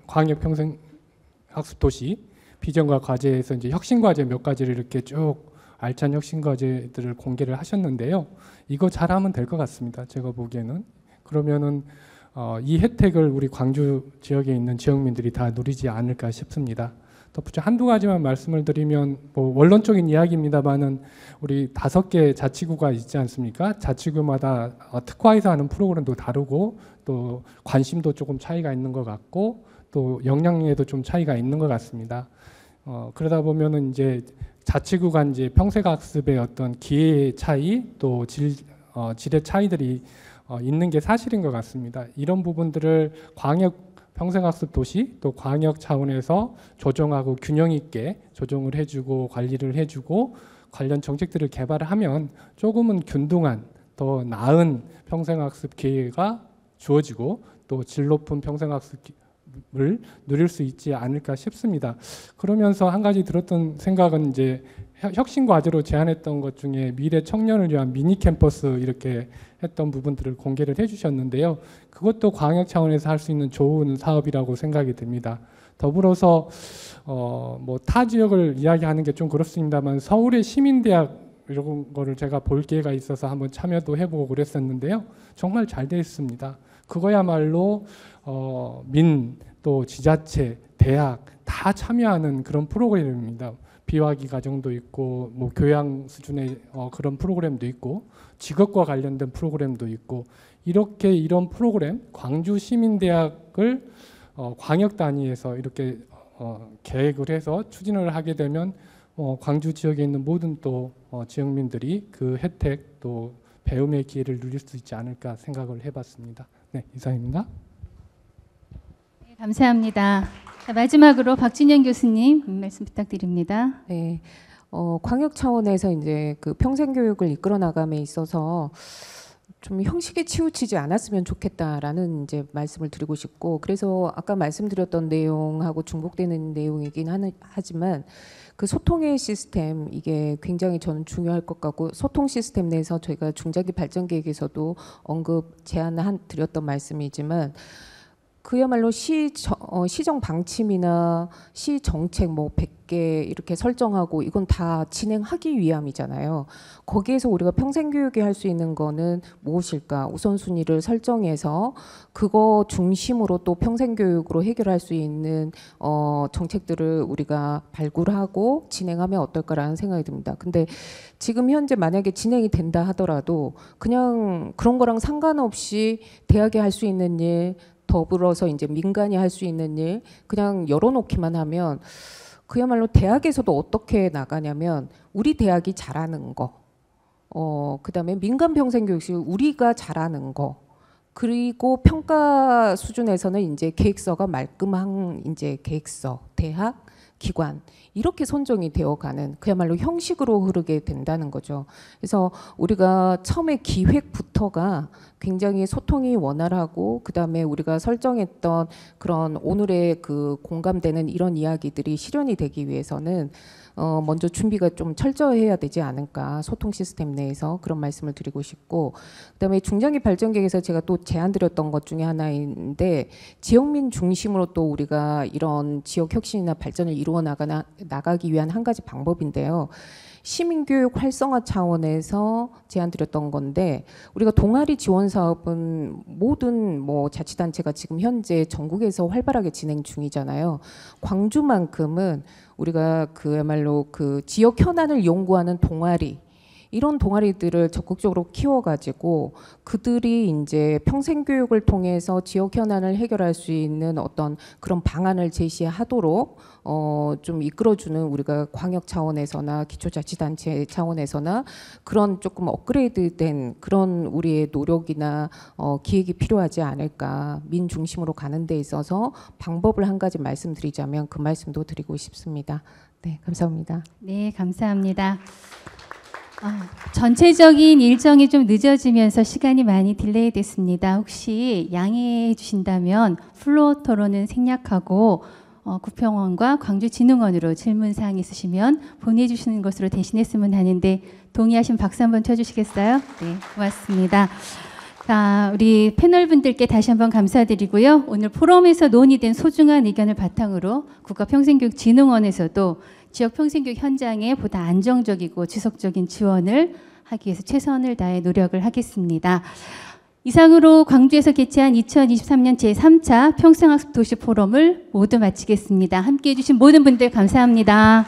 광역 평생학습도시 비전과 과제에서 이제 혁신 과제 몇 가지를 이렇게 쭉 알찬 혁신 과제들을 공개를 하셨는데요. 이거 잘하면 될 것 같습니다. 제가 보기에는. 그러면은 이 혜택을 우리 광주 지역에 있는 지역민들이 다 누리지 않을까 싶습니다. 덧붙여 한두 가지만 말씀을 드리면 뭐 원론적인 이야기입니다만은 우리 5개 자치구가 있지 않습니까? 자치구마다 특화해서 하는 프로그램도 다르고 또 관심도 조금 차이가 있는 것 같고 또 역량에도 좀 차이가 있는 것 같습니다. 그러다 보면은 이제 자치구 간 이제 평생학습의 어떤 기회의 차이 또 질의 차이들이 있는 게 사실인 것 같습니다. 이런 부분들을 광역 평생학습 도시 또 광역 차원에서 조정하고 균형 있게 조정을 해주고 관리를 해주고 관련 정책들을 개발하면 조금은 균등한 더 나은 평생학습 기회가 주어지고 또 질 높은 평생학습을 누릴 수 있지 않을까 싶습니다. 그러면서 한 가지 들었던 생각은 이제 혁신 과제로 제안했던 것 중에 미래 청년을 위한 미니 캠퍼스 이렇게 했던 부분들을 공개를 해주셨는데요. 그것도 광역 차원에서 할 수 있는 좋은 사업이라고 생각이 듭니다. 더불어서 뭐 타 지역을 이야기하는 게 좀 그렇습니다만 서울의 시민대학 이런 거를 제가 볼 기회가 있어서 한번 참여도 해보고 그랬었는데요. 정말 잘 돼 있습니다. 그거야말로 또 지자체, 대학 다 참여하는 그런 프로그램입니다. 비화기 과정도 있고 뭐 교양 수준의 그런 프로그램도 있고 직업과 관련된 프로그램도 있고 이렇게 이런 프로그램 광주 시민대학을 광역 단위에서 이렇게 계획을 해서 추진을 하게 되면 광주 지역에 있는 모든 또 지역민들이 그 혜택 또 배움의 기회를 누릴 수 있지 않을까 생각을 해봤습니다. 네, 이상입니다. 네, 감사합니다. 자, 마지막으로 박진영 교수님 말씀 부탁드립니다. 네, 광역 차원에서 이제 그 평생 교육을 이끌어 나감에 있어서 좀 형식에 치우치지 않았으면 좋겠다라는 이제 말씀을 드리고 싶고, 그래서 아까 말씀드렸던 내용하고 중복되는 내용이긴 하지만 그 소통의 시스템 이게 굉장히 저는 중요할 것 같고, 소통 시스템 내에서 저희가 중장기 발전 계획에서도 드렸던 말씀이지만 그야말로 시정 방침이나 시 정책 뭐 100개 이렇게 설정하고 이건 다 진행하기 위함이잖아요. 거기에서 우리가 평생교육에 할 수 있는 거는 무엇일까? 우선순위를 설정해서 그거 중심으로 또 평생교육으로 해결할 수 있는 정책들을 우리가 발굴하고 진행하면 어떨까라는 생각이 듭니다. 근데 지금 현재 만약에 진행이 된다 하더라도 그냥 그런 거랑 상관없이 대학에 할 수 있는 일, 더불어서 이제 민간이 할 수 있는 일 그냥 열어놓기만 하면 그야말로 대학에서도 어떻게 나가냐면 우리 대학이 잘하는 거, 그다음에 민간 평생교육실 우리가 잘하는 거, 그리고 평가 수준에서는 이제 계획서가 말끔한 이제 계획서, 대학, 기관 이렇게 선정이 되어가는 그야말로 형식으로 흐르게 된다는 거죠. 그래서 우리가 처음에 기획부터가 굉장히 소통이 원활하고 그다음에 우리가 설정했던 그런 오늘의 그 공감되는 이런 이야기들이 실현이 되기 위해서는 먼저 준비가 좀 철저해야 되지 않을까, 소통 시스템 내에서 그런 말씀을 드리고 싶고, 그다음에 중장기 발전 계획에서 제가 또 제안드렸던 것 중에 하나인데 지역민 중심으로 또 우리가 이런 지역 혁신이나 발전을 이루어 나가기 위한 한 가지 방법인데요. 시민교육 활성화 차원에서 제안드렸던 건데, 우리가 동아리 지원 사업은 모든 뭐 자치단체가 지금 현재 전국에서 활발하게 진행 중이잖아요. 광주만큼은 우리가 그야말로 그 지역 현안을 연구하는 동아리, 이런 동아리들을 적극적으로 키워가지고 그들이 이제 평생교육을 통해서 지역 현안을 해결할 수 있는 어떤 그런 방안을 제시하도록 좀 이끌어주는 우리가 광역 차원에서나 기초자치단체 차원에서나 그런 조금 업그레이드된 그런 우리의 노력이나 기획이 필요하지 않을까, 민 중심으로 가는 데 있어서 방법을 한 가지 말씀드리자면 그 말씀도 드리고 싶습니다. 네, 감사합니다. 네, 감사합니다. 전체적인 일정이 좀 늦어지면서 시간이 많이 딜레이 됐습니다. 혹시 양해해 주신다면 플로어 토론은 생략하고 구평원과 광주진흥원으로 질문사항 있으시면 보내주시는 것으로 대신했으면 하는데 동의하신 박수 한번 쳐주시겠어요? 네, 고맙습니다. 자, 우리 패널분들께 다시 한번 감사드리고요. 오늘 포럼에서 논의된 소중한 의견을 바탕으로 국가평생교육진흥원에서도 지역 평생교육 현장에 보다 안정적이고 지속적인 지원을 하기 위해서 최선을 다해 노력을 하겠습니다. 이상으로 광주에서 개최한 2023년 제3차 평생학습 도시 포럼을 모두 마치겠습니다. 함께해 주신 모든 분들 감사합니다.